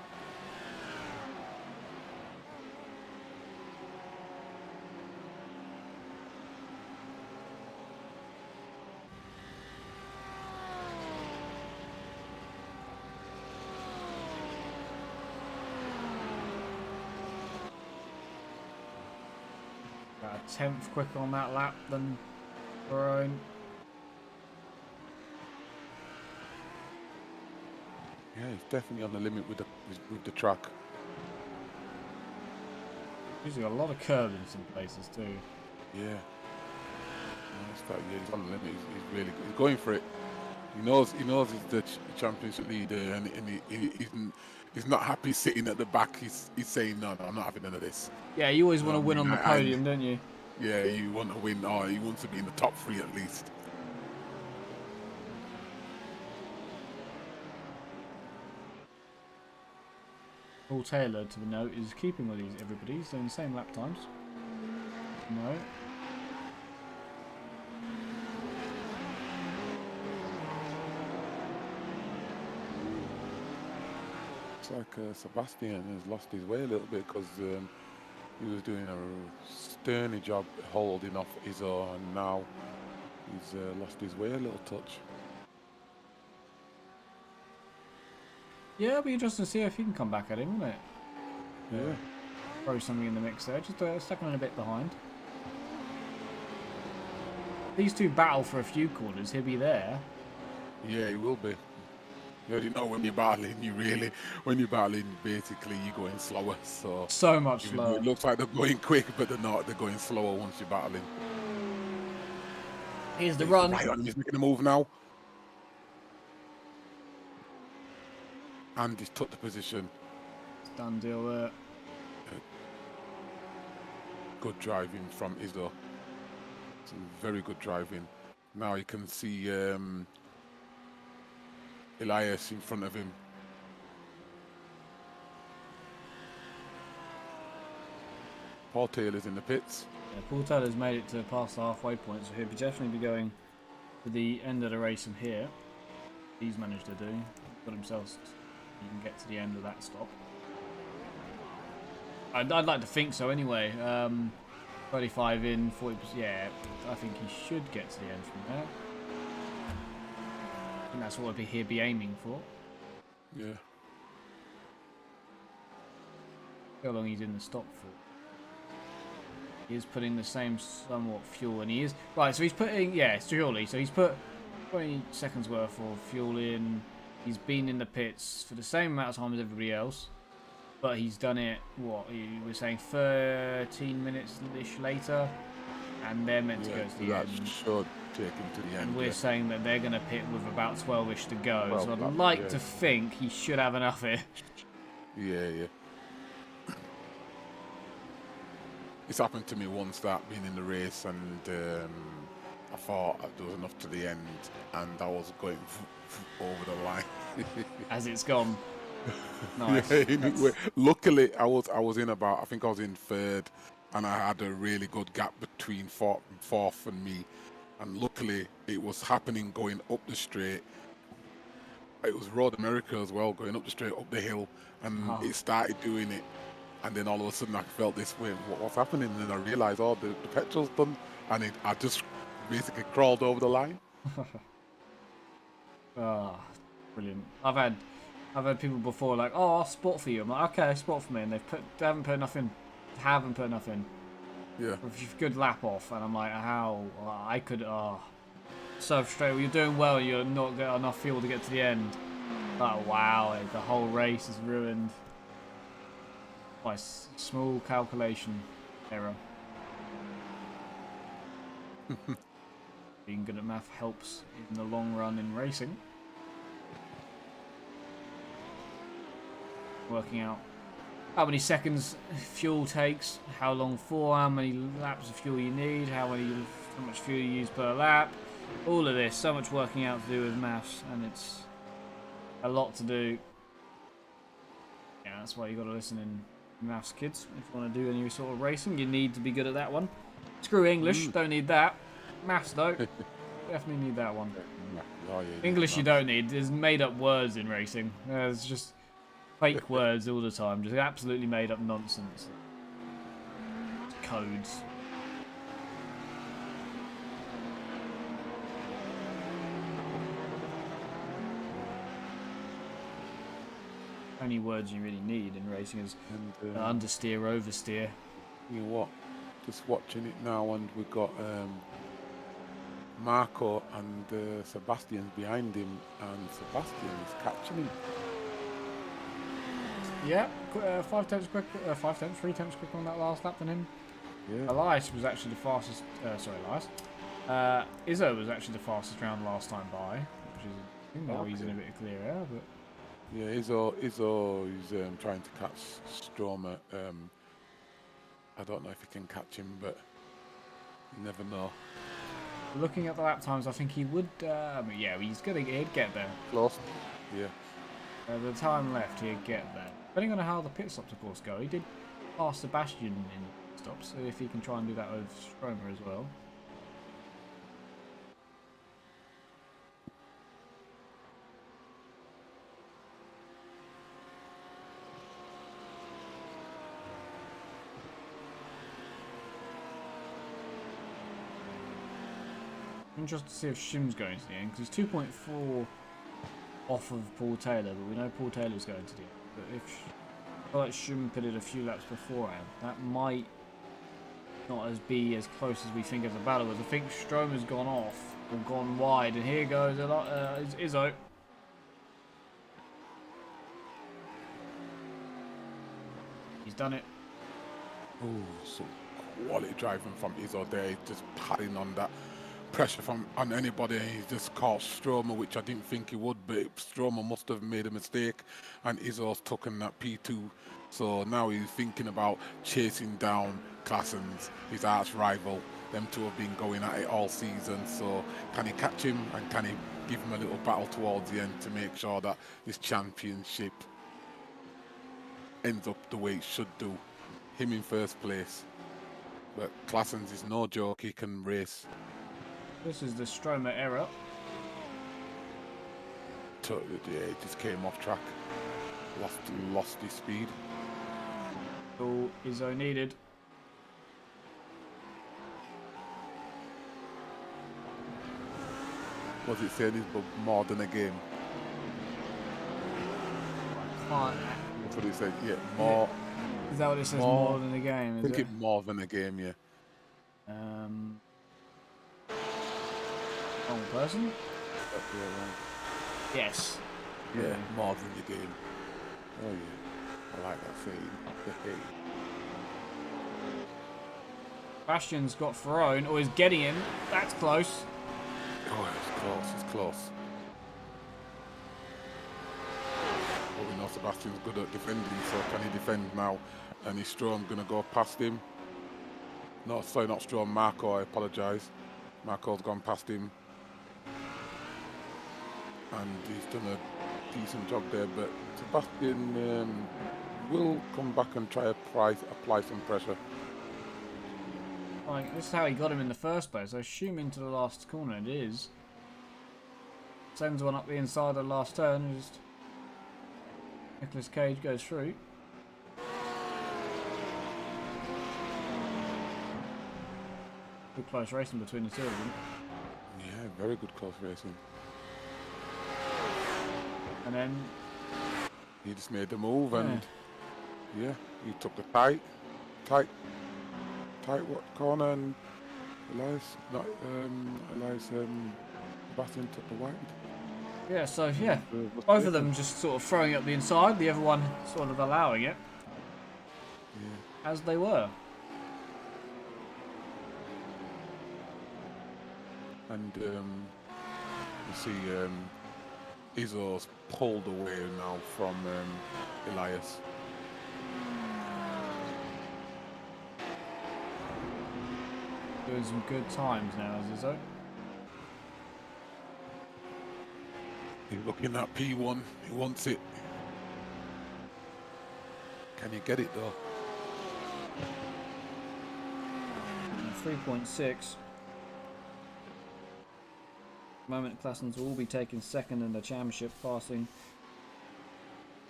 [SPEAKER 2] About a tenth quicker on that lap than her own.
[SPEAKER 3] Yeah, he's definitely on the limit with the track.
[SPEAKER 2] He's got a lot of curves in some places too.
[SPEAKER 3] Yeah. He's on the limit. He's really good. He's going for it. He knows he's the championship leader, and he's not happy sitting at the back. He's saying, no, I'm not having none of this.
[SPEAKER 2] Yeah, you always want to win on the podium, don't you?
[SPEAKER 3] Yeah, you want to win, or he wants to be in the top 3 at least.
[SPEAKER 2] Paul Taylor, to the note, is keeping all everybody. He's doing the same lap times. No.
[SPEAKER 3] Looks like Sebastian has lost his way a little bit because he was doing a sterny job holding off Izzo, and now he's lost his way a little touch.
[SPEAKER 2] Yeah, it'll be interesting to see if he can come back at him, won't it?
[SPEAKER 3] Yeah.
[SPEAKER 2] Throw something in the mix there. Just a second and a bit behind. These two battle for a few corners. He'll be there.
[SPEAKER 3] Yeah, he will be. You already know when you're battling, basically you're going slower.
[SPEAKER 2] So much
[SPEAKER 3] Even though
[SPEAKER 2] slower.
[SPEAKER 3] it looks like they're going quick, but they're not. They're going slower once you're battling.
[SPEAKER 2] Here's the run.
[SPEAKER 3] Right on, he's making a move now. And he's took the position.
[SPEAKER 2] Done deal there.
[SPEAKER 3] Good driving from Izzo. Some very good driving. Now you can see Elias in front of him. Paul Taylor's in the pits.
[SPEAKER 2] Yeah, Paul Taylor's made it to past the halfway point, so he'll definitely be going to the end of the race from here. He's managed to do. Got himself. He can get to the end of that stop. I'd like to think so anyway. 35 in, 40%. Yeah, I think he should get to the end from there. I think that's what he'd be aiming for.
[SPEAKER 3] Yeah.
[SPEAKER 2] How long he's in the stop for. He is putting the same somewhat fuel, and he is right. So he's putting surely. So he's put 20 seconds worth of fuel in. He's been in the pits for the same amount of time as everybody else, but he's done it. What you were saying, 13 minutes ish later, and they're meant to go to the end.
[SPEAKER 3] That should take him to the end.
[SPEAKER 2] And we're saying that they're going to pit with about 12ish to go.
[SPEAKER 3] 12
[SPEAKER 2] So I'd
[SPEAKER 3] laps,
[SPEAKER 2] like to think he should have enough here.
[SPEAKER 3] Yeah. It's happened to me once, that being in the race, and I thought there was enough to the end, and I was going over the line.
[SPEAKER 2] As it's gone. Nice.
[SPEAKER 3] Yeah, anyway, luckily I was in about, I think I was in third, and I had a really good gap between fourth and me, and luckily it was happening going up the straight. It was Road America as well, going up the straight, up the hill, and it started doing it. And then all of a sudden I felt this way, what's happening? And then I realised, the petrol's done. And I just basically crawled over the line.
[SPEAKER 2] Brilliant. I've had people before like, I'll spot for you. I'm like, okay, spot for me. And they haven't put enough in.
[SPEAKER 3] Yeah.
[SPEAKER 2] With a good lap off. And I'm like, how? I could, so frustrated. You're doing well, you're not got enough fuel to get to the end. Like, wow, the whole race is ruined. By small calculation error. Being good at math helps in the long run in racing. Working out how many seconds fuel takes, how long for, how many laps of fuel you need, how much fuel you use per lap. All of this, so much working out to do with maths, and it's a lot to do. Yeah, that's why you got to listen in. Maths, kids. If you want to do any sort of racing, you need to be good at that one. Screw English, don't need that. Maths, though, definitely need that one. English you don't need. There's made up words in racing. There's just fake words all the time. Just absolutely made up nonsense. Codes. Only words you really need in racing is understeer, oversteer.
[SPEAKER 3] You know what? Just watching it now, and we've got Marco and Sebastian's behind him, and Sebastian is catching him.
[SPEAKER 2] Yeah, 5 tenths quick, 3 tenths quicker on that last lap than him.
[SPEAKER 3] Yeah.
[SPEAKER 2] Elias was actually the fastest. Elias. Izzo was actually the fastest round last time by, which is now he's in a bit of clear air, but.
[SPEAKER 3] Yeah, Izzo is trying to catch Stromer. I don't know if he can catch him, but you never know.
[SPEAKER 2] Looking at the lap times, I think he would. He'd get there.
[SPEAKER 3] Close. Yeah.
[SPEAKER 2] The time left, he'd get there. Depending on how the pit stops, of course, go. He did pass Sebastian in stops, so if he can try and do that with Stromer as well. Interested to see if Shim's going to the end, because he's 2.4 off of Paul Taylor, but we know Paul Taylor's going to the end. But if I feel like Shim pitted a few laps beforehand, that might not be as close as we think as the battle was. I think Stromer's gone off, or gone wide, and here goes Izzo. He's done it.
[SPEAKER 3] Oh, some quality driving from Izzo there. He's just padding on that pressure on anybody, and he's just caught Stromer, which I didn't think he would, but Stromer must have made a mistake, and Izzo's taken that P2. So now he's thinking about chasing down Claessens, his arch rival. Them two have been going at it all season, so can he catch him, and can he give him a little battle towards the end to make sure that this championship ends up the way it should do? Him in first place. But Claessens is no joke, he can race.
[SPEAKER 2] This is the Stromer error.
[SPEAKER 3] Yeah, he just came off track. Lost his speed.
[SPEAKER 2] All Izzo needed.
[SPEAKER 3] Was it saying it's more than a game?
[SPEAKER 2] Can't.
[SPEAKER 3] That's what he said, yeah, more.
[SPEAKER 2] Is that what it says? More than a game,
[SPEAKER 3] I
[SPEAKER 2] is
[SPEAKER 3] think
[SPEAKER 2] it?
[SPEAKER 3] it's more than a game, yeah.
[SPEAKER 2] Wrong person?
[SPEAKER 3] That's right.
[SPEAKER 2] Yes.
[SPEAKER 3] Yeah, more than your game. Oh yeah, I like that saying.
[SPEAKER 2] Bastian's got Ferrone, or is getting him. That's close.
[SPEAKER 3] Oh, it's close, it's close. But we know Sebastian's good at defending, so can he defend now? And is Strom going to go past him? No, sorry, not Strom, Marco, I apologise. Marco's gone past him. And he's done a decent job there, but Sebastian will come back and try to apply some pressure.
[SPEAKER 2] Like, this is how he got him in the first place. I assume into the last corner it is. Sends one up the inside of the last turn, and just Nicolas Cage goes through. Good close racing between the two of them.
[SPEAKER 3] Yeah, very good close racing.
[SPEAKER 2] And then
[SPEAKER 3] He just made the move, and yeah, he took the tight what corner, and Sebastian took the wide.
[SPEAKER 2] yeah, so yeah, both of them just sort of throwing up the inside, the other one sort of allowing it, as they were.
[SPEAKER 3] And you see Izzo's pulled away now from Elias.
[SPEAKER 2] Doing some good times now, Izzo.
[SPEAKER 3] He's looking at P1, he wants it. Can you get it though?
[SPEAKER 2] 3.6. Moment Claessens will be taking second in the championship, passing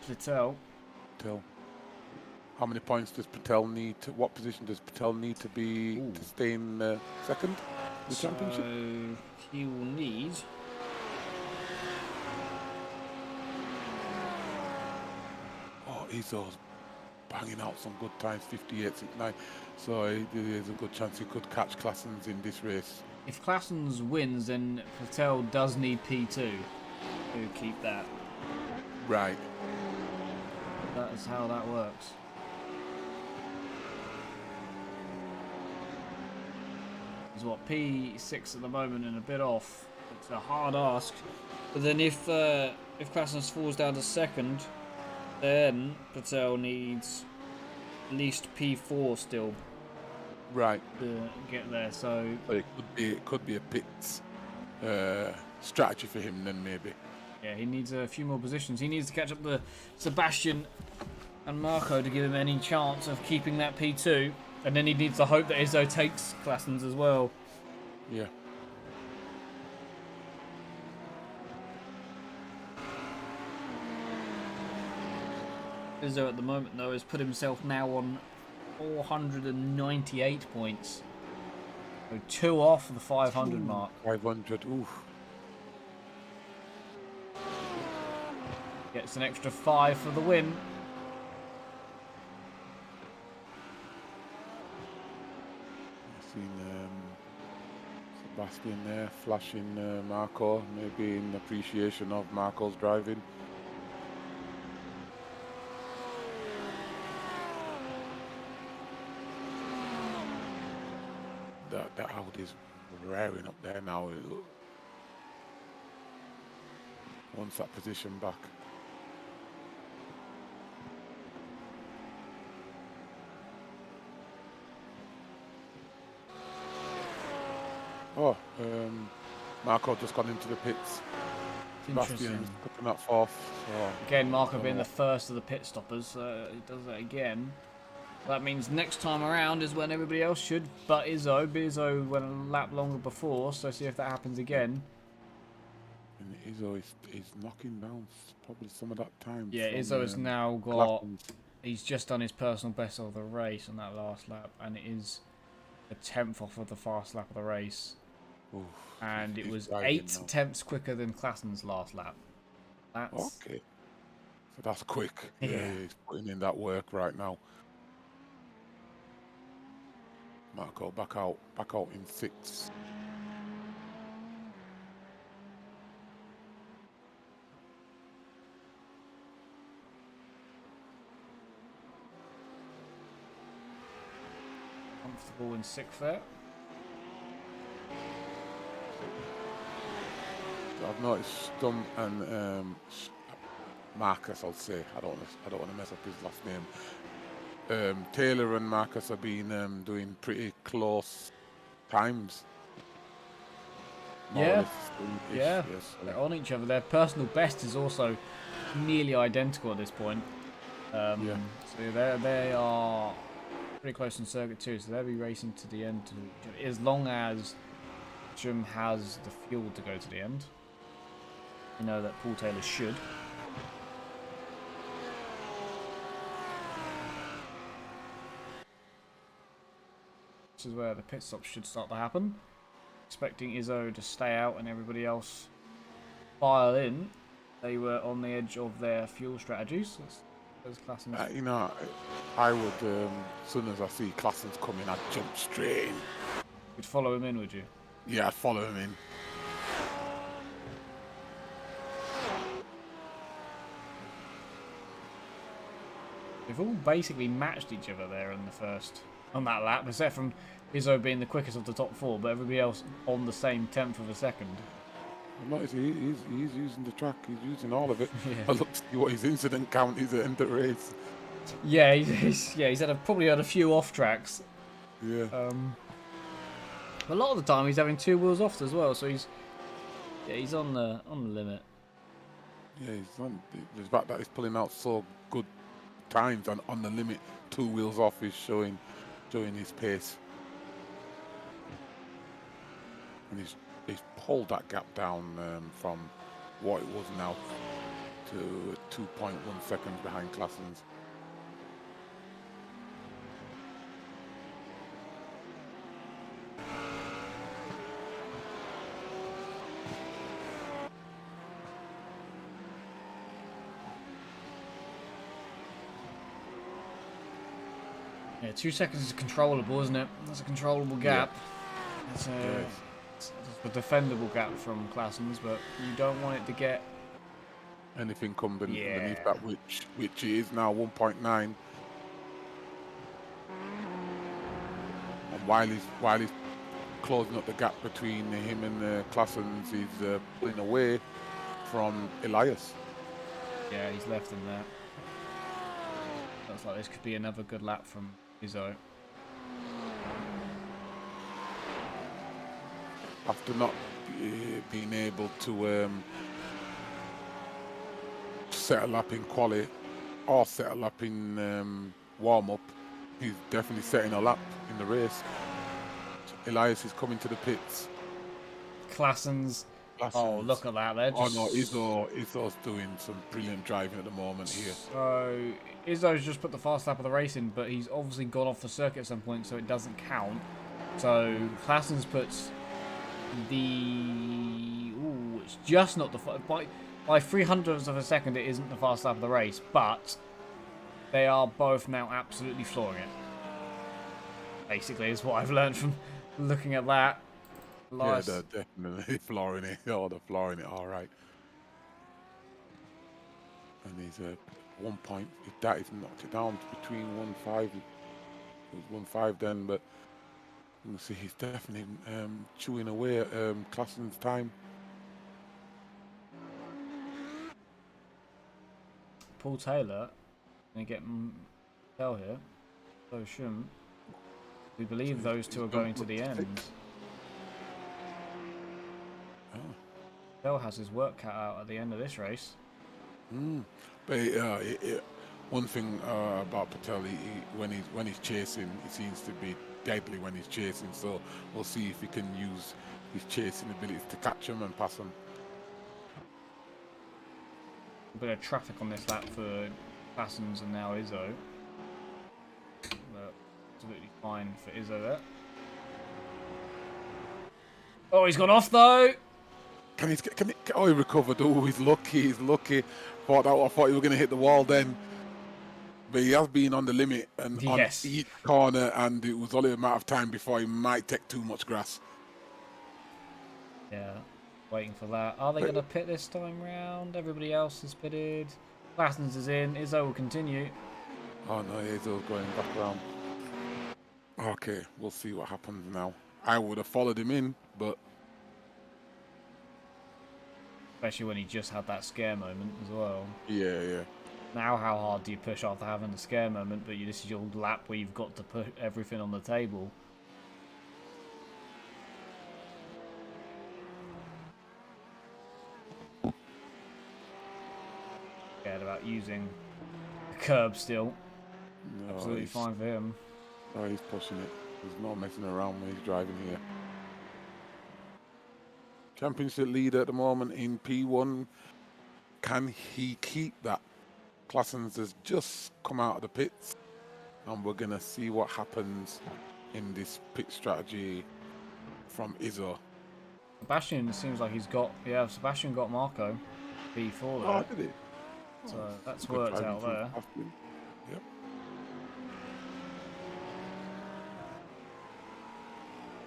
[SPEAKER 2] Patel.
[SPEAKER 3] How many points does Patel need to, what position does Patel need to be to stay in second in the championship?
[SPEAKER 2] He will need
[SPEAKER 3] Izzo's banging out some good times, 58.69. So there's a good chance he could catch Claessens in this race.
[SPEAKER 2] If Claessens wins, then Patel does need P2 to keep that.
[SPEAKER 3] Right.
[SPEAKER 2] That is how that works. He's what, P6 at the moment and a bit off. It's a hard ask. But then if Claessens falls down to second, then Patel needs at least P4 still.
[SPEAKER 3] Right.
[SPEAKER 2] To get there, so
[SPEAKER 3] it could be a pit strategy for him then, maybe.
[SPEAKER 2] yeah, he needs a few more positions. He needs to catch up to Sebastian and Marco to give him any chance of keeping that P2, and then he needs to hope that Izzo takes Claessens as well.
[SPEAKER 3] Yeah.
[SPEAKER 2] Izzo at the moment though has put himself now on 498 points. So 2 off the 500 mark.
[SPEAKER 3] 500. Oof.
[SPEAKER 2] Gets an extra 5 for the win.
[SPEAKER 3] I've seen Sebastian there flashing Marco, maybe in appreciation of Marco's driving. That Audi's raring up there now. Wants that position back. Oh, Marco just got into the pits. Sebastian's putting that fourth. So
[SPEAKER 2] again, Marco being the first of the pit stoppers, he does that again. That means next time around is when everybody else should, but Izzo went a lap longer before, so see if that happens again.
[SPEAKER 3] And Izzo is knocking down probably some of that time.
[SPEAKER 2] Yeah, Izzo has now got, he's just done his personal best of the race on that last lap, and it is a 10th off of the fast lap of the race.
[SPEAKER 3] Oof,
[SPEAKER 2] and it was 8/10ths quicker than Klassen's last lap. That's...
[SPEAKER 3] Okay. So that's quick. Yeah, he's putting in that work right now. Marco back out in 6th.
[SPEAKER 2] Comfortable in 6th there.
[SPEAKER 3] I've noticed Stump and Marcus, I'll say. I don't want to mess up his last name. Taylor and Marcus have been doing pretty close times.
[SPEAKER 2] Yeah,
[SPEAKER 3] yes.
[SPEAKER 2] They're on each other. Their personal best is also nearly identical at this point. So they are pretty close in circuit too. So they'll be racing to the end as long as Jim has the fuel to go to the end. You know that Paul Taylor should. This is where the pit stops should start to happen. Expecting Izzo to stay out and everybody else file in. They were on the edge of their fuel strategies. Those Klassens.
[SPEAKER 3] You know, I would, as soon as I see Klassens coming, I'd jump straight in.
[SPEAKER 2] You'd follow him in, would you?
[SPEAKER 3] Yeah, I'd follow him in.
[SPEAKER 2] They've all basically matched each other there on that lap, except from Izzo being the quickest of the top 4, but everybody else on the same 10th of a second.
[SPEAKER 3] Notice he's using the track, he's using all of it.
[SPEAKER 2] Yeah.
[SPEAKER 3] I look to see what his incident count is at the end of the race.
[SPEAKER 2] Yeah, he's probably had a few off tracks.
[SPEAKER 3] Yeah.
[SPEAKER 2] A lot of the time he's having 2 wheels off as well, so he's on the limit.
[SPEAKER 3] Yeah, he's on the fact that he's pulling out so good times and on the limit, 2 wheels off is showing his pace. And he's pulled that gap down from what it was now to 2.1 seconds behind Klassens.
[SPEAKER 2] Yeah, 2 seconds is controllable, isn't it? That's a controllable gap. Yeah. It's a defendable gap from Klassens, but you don't want it to get
[SPEAKER 3] anything come beneath that, which is now 1.9. And while he's closing up the gap between him and Klassens, he's pulling away from Elias.
[SPEAKER 2] Yeah, he's left him there. Looks like this could be another good lap from Izzo.
[SPEAKER 3] After not being able to set a lap in quali or set a lap in warm-up, he's definitely setting a lap in the race. So Elias is coming to the pits.
[SPEAKER 2] Klassens. Oh, look at that.
[SPEAKER 3] Oh no, Izzo's doing some brilliant driving at the moment here.
[SPEAKER 2] So Izzo's just put the fast lap of the race in, but he's obviously gone off the circuit at some point, so it doesn't count. So Classens puts the... Ooh, it's just not the... By 300ths of a second, it isn't the fast lap of the race, but they are both now absolutely flooring it. Basically, is what I've learned from looking at that.
[SPEAKER 3] Yeah, they're definitely flooring it. Oh, they're flooring it, all right. And he's 1 point. If that is knocked it down to between 1-5. It was 1-5 then, but you can see he's definitely chewing away at Klassen's time.
[SPEAKER 2] Paul Taylor going to get Tell here. So Schum. We believe those two are going to the end.
[SPEAKER 3] Oh.
[SPEAKER 2] Tell has his work cut out at the end of this race.
[SPEAKER 3] But one thing about Patel, when he's chasing, he seems to be deadly when he's chasing. So we'll see if he can use his chasing abilities to catch him and pass him.
[SPEAKER 2] A bit of traffic on this lap for Classens and now Izzo. But absolutely fine for Izzo there. Oh, he's gone off though.
[SPEAKER 3] Oh, he recovered. Oh, he's lucky. He's lucky. I thought he was going to hit the wall then. But he has been on the limit and
[SPEAKER 2] yes.
[SPEAKER 3] on each corner, and it was only a matter of time before he might take too much grass.
[SPEAKER 2] Yeah, waiting for that. Are they going to pit this time round? Everybody else has pitted. Classens is in. Izzo will continue.
[SPEAKER 3] Oh no, Izzo's going back around. Okay, we'll see what happens now. I would have followed him in, but...
[SPEAKER 2] Especially when he just had that scare moment as well.
[SPEAKER 3] Yeah, yeah.
[SPEAKER 2] Now how hard do you push after having a scare moment, but this is your lap where you've got to put everything on the table. Scared about using the curb still. No, absolutely fine for him.
[SPEAKER 3] Oh, he's pushing it. He's not messing around when he's driving here. Championship leader at the moment in P1. Can he keep that? Classens has just come out of the pits, and we're going to see what happens in this pit strategy from Izzo.
[SPEAKER 2] Sebastian seems like he's got... Yeah, Sebastian got Marco P4 there.
[SPEAKER 3] Oh, did he?
[SPEAKER 2] So that's worked out there.
[SPEAKER 3] Yep.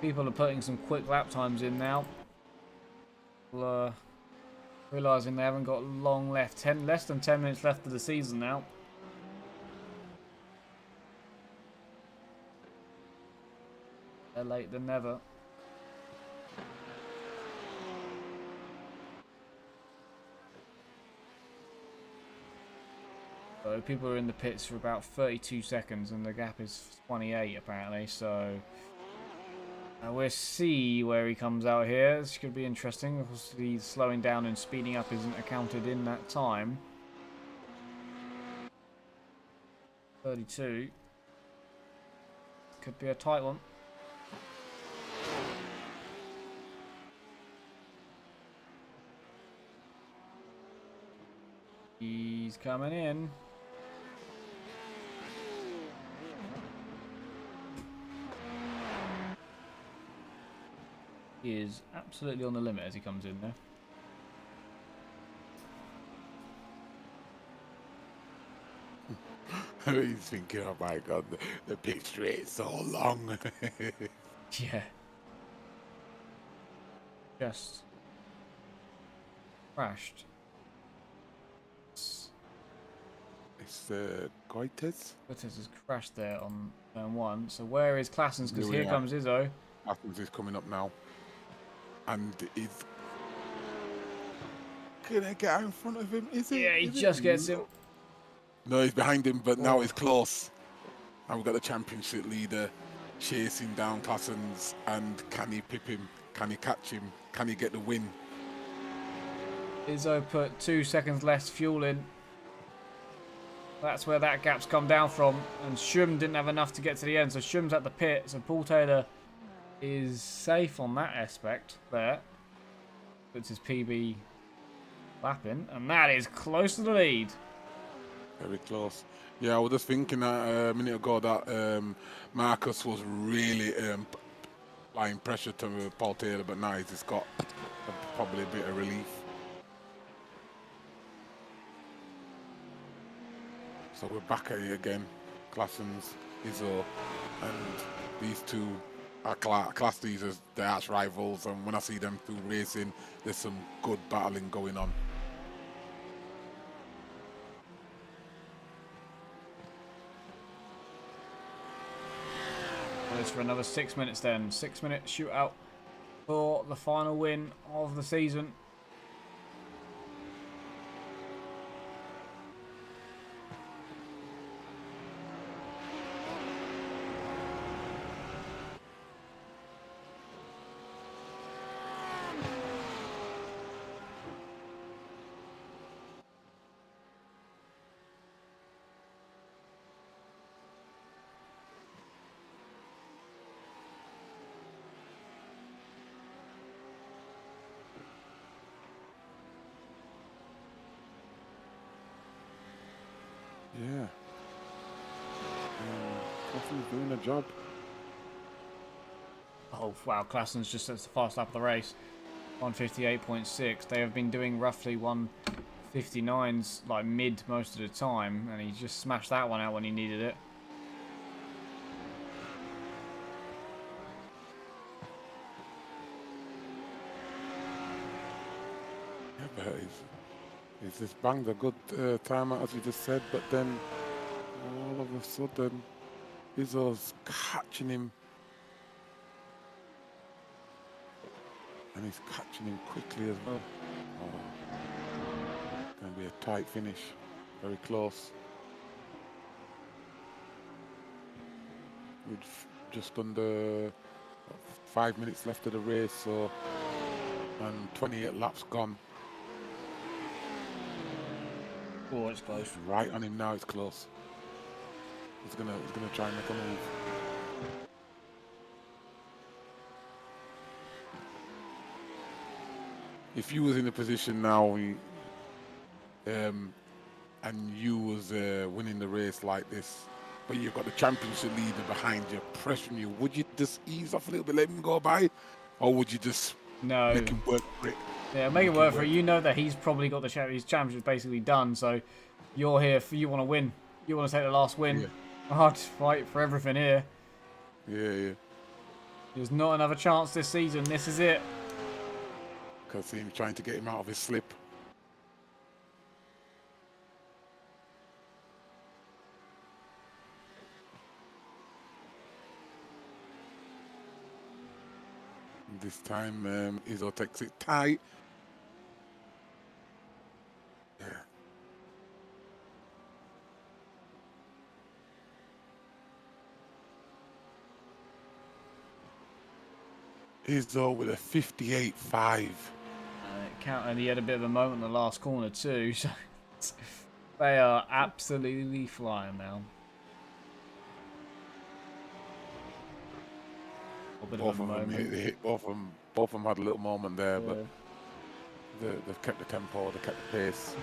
[SPEAKER 2] People are putting some quick lap times in now. Realising they haven't got long left. Less than 10 minutes left of the season now. Better late than never. So people are in the pits for about 32 seconds and the gap is 28 apparently, so we'll see where he comes out here. This could be interesting. Obviously slowing down and speeding up isn't accounted in that time. 32. Could be a tight one. He's coming in. He is absolutely on the limit as he comes in there.
[SPEAKER 3] He's thinking, oh my god, the pit straight is so long.
[SPEAKER 2] Yeah. Just crashed.
[SPEAKER 3] It's Goites.
[SPEAKER 2] Goites has crashed there on turn 1. So where is Classens? Because here comes Izzo.
[SPEAKER 3] Classens is coming up now. And he's gonna get out in front of him, is he?
[SPEAKER 2] Yeah, he just gets him.
[SPEAKER 3] No, he's behind him, but now he's close. And we've got the championship leader chasing down Classens. And can he pip him? Can he catch him? Can he get the win?
[SPEAKER 2] Izzo put 2 seconds less fuel in. That's where that gap's come down from. And Schum didn't have enough to get to the end. So Schum's at the pit. So Paul Taylor is safe on that aspect there. Puts his PB lapping. And that is close to the lead.
[SPEAKER 3] Very close. Yeah, I was just thinking that a minute ago that Marcus was really applying pressure to Paul Taylor, but now he's just got probably a bit of relief. So we're back at it again. Classens, Izzo, and these two are class these as the arch rivals, and when I see them two racing, there's some good battling going on.
[SPEAKER 2] It's for another 6 minutes then. 6-minute shootout for the final win of the season.
[SPEAKER 3] Yeah. Classen's doing a job.
[SPEAKER 2] Oh wow, Klassen's just at the fast lap of the race. 158.6. They have been doing roughly 159s like mid most of the time, and he just smashed that one out when he needed it.
[SPEAKER 3] Yeah, but he's just banged a good time out, as you just said, but then all of a sudden Izzo's catching him, and he's catching him quickly as well. Oh, going to be a tight finish, very close. With just under 5 minutes left of the race, so, and 28 laps gone.
[SPEAKER 2] Oh, it's close.
[SPEAKER 3] It's right on him now. It's close. He's gonna try and make a move. If you was in a position now, and you was winning the race like this, but you've got the championship leader behind you, pressuring you, would you just ease off a little bit, let him go by, or would you just make him work for it?
[SPEAKER 2] Yeah, make it work for it. You know that he's probably got his championship basically done, so you're here for, you want to win. You want to take the last win.
[SPEAKER 3] Yeah.
[SPEAKER 2] Hard to fight for everything here.
[SPEAKER 3] Yeah.
[SPEAKER 2] There's not another chance this season. This is it.
[SPEAKER 3] Because him trying to get him out of his slip. This time, Izzo takes it tight. Yeah. Izzo with a 58.5.
[SPEAKER 2] And he had a bit of a moment in the last corner too. So they are absolutely flying now.
[SPEAKER 3] Both of them had a little moment there, but they've kept the tempo, they kept the pace.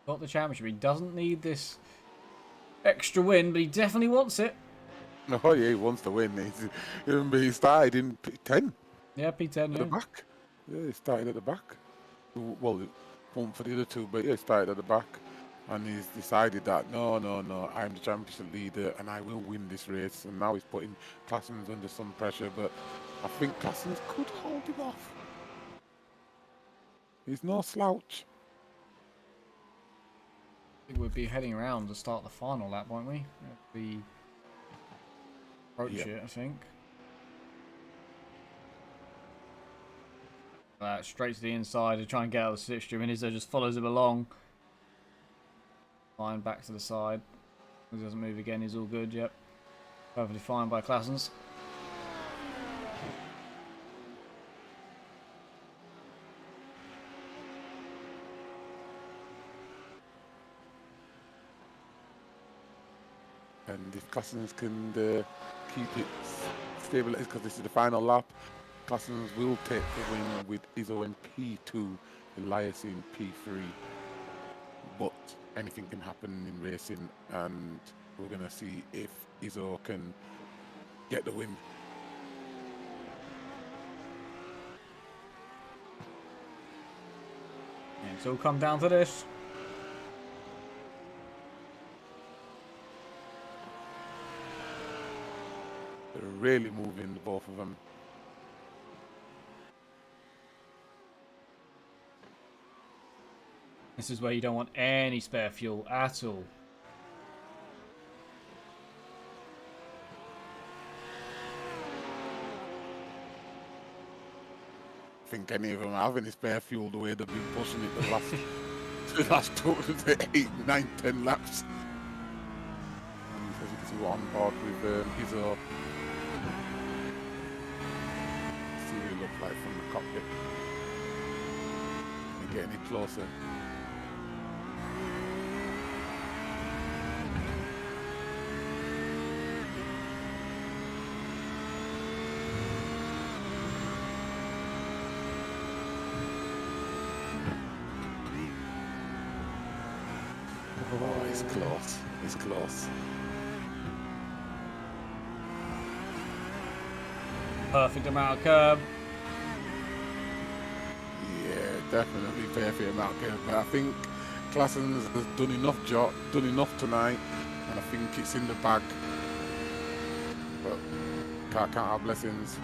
[SPEAKER 2] Got the championship. He doesn't need this extra win, but he definitely wants it.
[SPEAKER 3] Oh yeah, he wants to win. He started in P10.
[SPEAKER 2] Yeah, P10,
[SPEAKER 3] At the back. Yeah, he started at the back. Well, one for the other two, but yeah, he started at the back. And he's decided that, no, I'm the championship leader and I will win this race. And now he's putting Classens under some pressure, but I think Classens could hold him off. He's no slouch.
[SPEAKER 2] We'll be heading around to start the final lap, won't we? We approach it, I think. Straight to the inside to try and get out of the slipstream, and Izzo just follows him along. Fine, back to the side. He doesn't move again, he's all good, yep. Perfectly fine by Classens.
[SPEAKER 3] And if Classens can keep it stable, because this is the final lap, Classens will take the win with Izzo in P2, Elias in P3. But anything can happen in racing, and we're going to see if Izzo can get the win.
[SPEAKER 2] Yeah, it's all come down to this.
[SPEAKER 3] They're really moving, the both of them.
[SPEAKER 2] This is where you don't want any spare fuel at all.
[SPEAKER 3] I think any of them have any spare fuel the way they've been pushing it the last 8, 9, 10 laps. And as you can see, we're on board with Izzo. See what it looks like from the cockpit. And getting it closer. Oh, it's close. It's close.
[SPEAKER 2] Perfect amount of curb.
[SPEAKER 3] Yeah, definitely perfect amount of curve. But I think Classens has done enough tonight, and I think it's in the bag. But can't have blessings.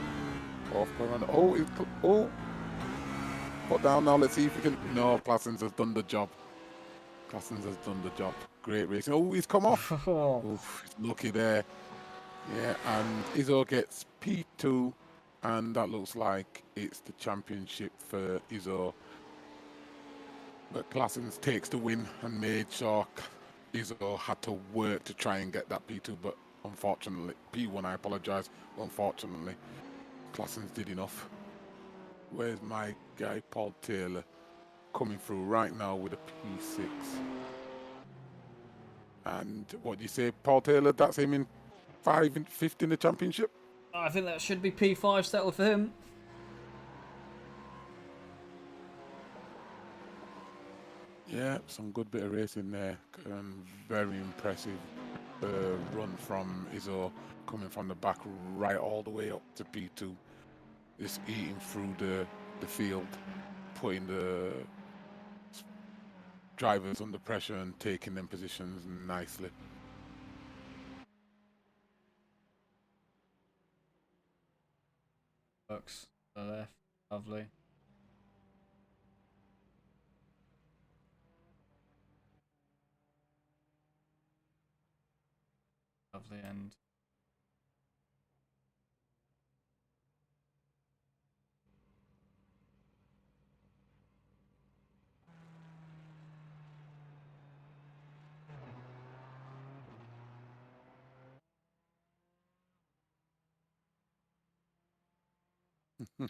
[SPEAKER 3] Oh, put down now. Let's see if we can. No, Classens has done the job. Classens has done the job. Great racing. Oh, he's come off. Oof, he's lucky there. Yeah, and Izzo gets P2, and that looks like it's the championship for Izzo. But Classens takes the win and made sure Izzo had to work to try and get that P2, but unfortunately, P1, I apologise, unfortunately, Classens did enough. Where's my guy, Paul Taylor, coming through right now with a P6? And what do you say, Paul Taylor, that's him in 5th and 5th in the championship?
[SPEAKER 2] I think that should be P5 settled for him.
[SPEAKER 3] Yeah, some good bit of racing there. Very impressive run from Izzo, coming from the back right all the way up to P2. Just eating through the field, putting the drivers under pressure and taking them positions nicely.
[SPEAKER 2] Works to the left. Lovely. Lovely end.
[SPEAKER 3] Oh,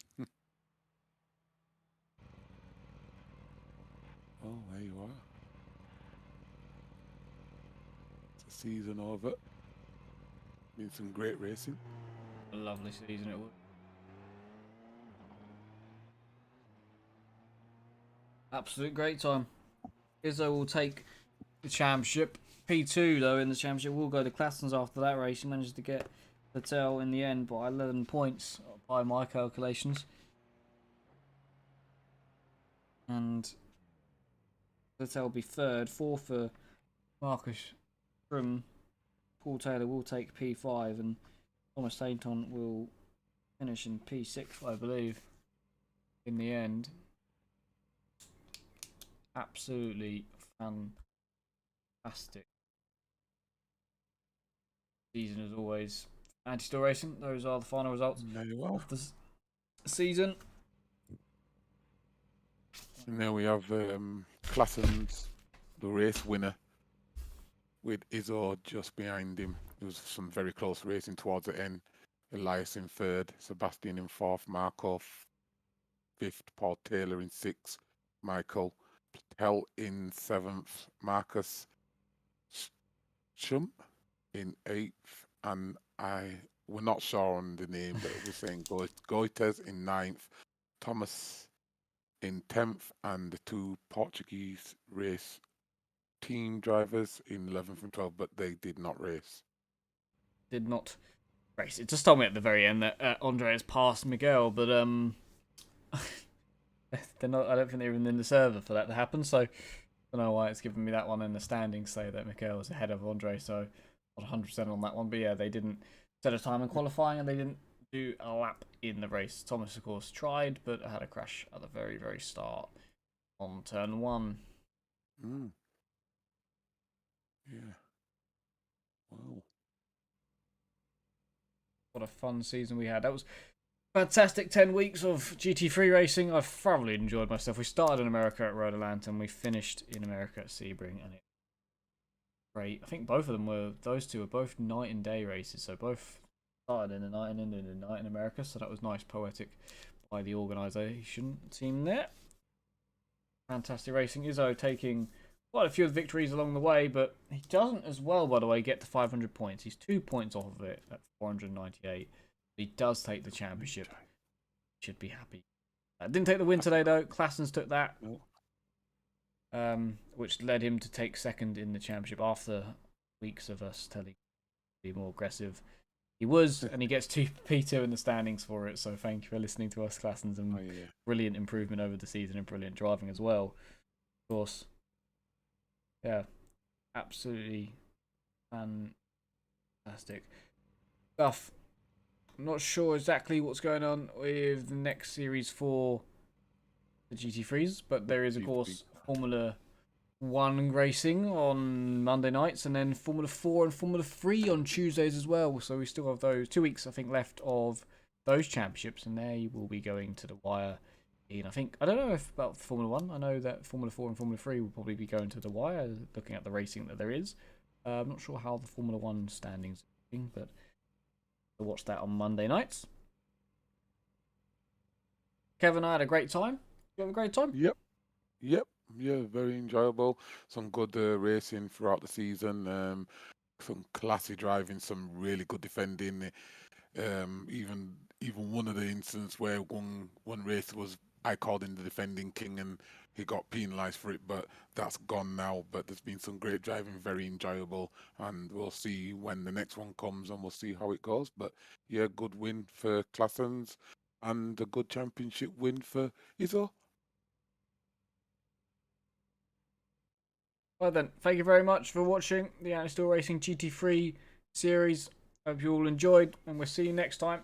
[SPEAKER 3] there you are. It's a season over. Been some great racing.
[SPEAKER 2] A lovely season it was. Absolute great time. Izzo will take the championship. P2 though in the championship will go to Classens after that race. He managed to get the tail in the end by 11 points by my calculations. And the tail will be third. Fourth for Marcus from Paul Taylor will take P5 and Thomas Tainton will finish in P6 I believe in the end. Absolutely fantastic season as always. Anti-Still Racing, those are the final results of the season.
[SPEAKER 3] And there we have Classens, the race winner, with Izzo just behind him. There was some very close racing towards the end. Elias in 3rd, Sebastian in 4th, Marco 5th, Paul Taylor in 6th, Michael Patel in 7th, Marcus Schum in 8th, and we're not sure on the name, but we're saying Goites in 9th, Thomas in 10th, and the 2 Portuguese race team drivers in 11th and 12th, but they did not race.
[SPEAKER 2] Did not race. It just told me at the very end that Andre has passed Miguel, but they're not. I don't think they're even in the server for that to happen. So I don't know why it's giving me that one in the standings say that Miguel is ahead of Andre. So not 100% on that one. But yeah, they didn't set a time in qualifying and they didn't do a lap in the race. Thomas, of course, tried, but had a crash at the very, very start on turn 1.
[SPEAKER 3] Yeah. Wow.
[SPEAKER 2] What a fun season we had. That was fantastic 10 weeks of GT3 racing. I've thoroughly enjoyed myself. We started in America at Road Atlanta and we finished in America at Sebring, and it was great. I think those two were both night and day races, so both started in the night and ended in the night in America, so that was nice, poetic by the organisation team there. Fantastic racing. Izzo taking quite a few of the victories along the way, but he doesn't as well, by the way, get to 500 points. He's 2 points off of it at 498. He does take the championship. Should be happy. Didn't take the win today, though. Classens took that, which led him to take second in the championship after weeks of us telling him to be more aggressive. He was, and he gets P2 in the standings for it, so thank you for listening to us, Classens, and brilliant improvement over the season and brilliant driving as well. Of course. Yeah, absolutely fantastic stuff. I'm not sure exactly what's going on with the next series for the GT3s, but there is, of course, Formula 1 racing on Monday nights, and then Formula 4 and Formula 3 on Tuesdays as well. So we still have those 2 weeks, I think, left of those championships, and they will be going to the wire. I don't know if about Formula 1. I know that Formula 4 and Formula 3 will probably be going to the wire, looking at the racing that there is. I'm not sure how the Formula 1 standings are looking, but we'll watch that on Monday nights. Kevin, I had a great time. You have a great time?
[SPEAKER 3] Yep. Yeah, very enjoyable. Some good racing throughout the season. Some classy driving, some really good defending. Even one of the instances where one race was, I called him the defending king and he got penalised for it, but that's gone now. But there's been some great driving, very enjoyable, and we'll see when the next one comes and we'll see how it goes. But yeah, good win for Classens and a good championship win for Izzo.
[SPEAKER 2] Well then, thank you very much for watching the Still Racing GT3 series. Hope you all enjoyed, and we'll see you next time.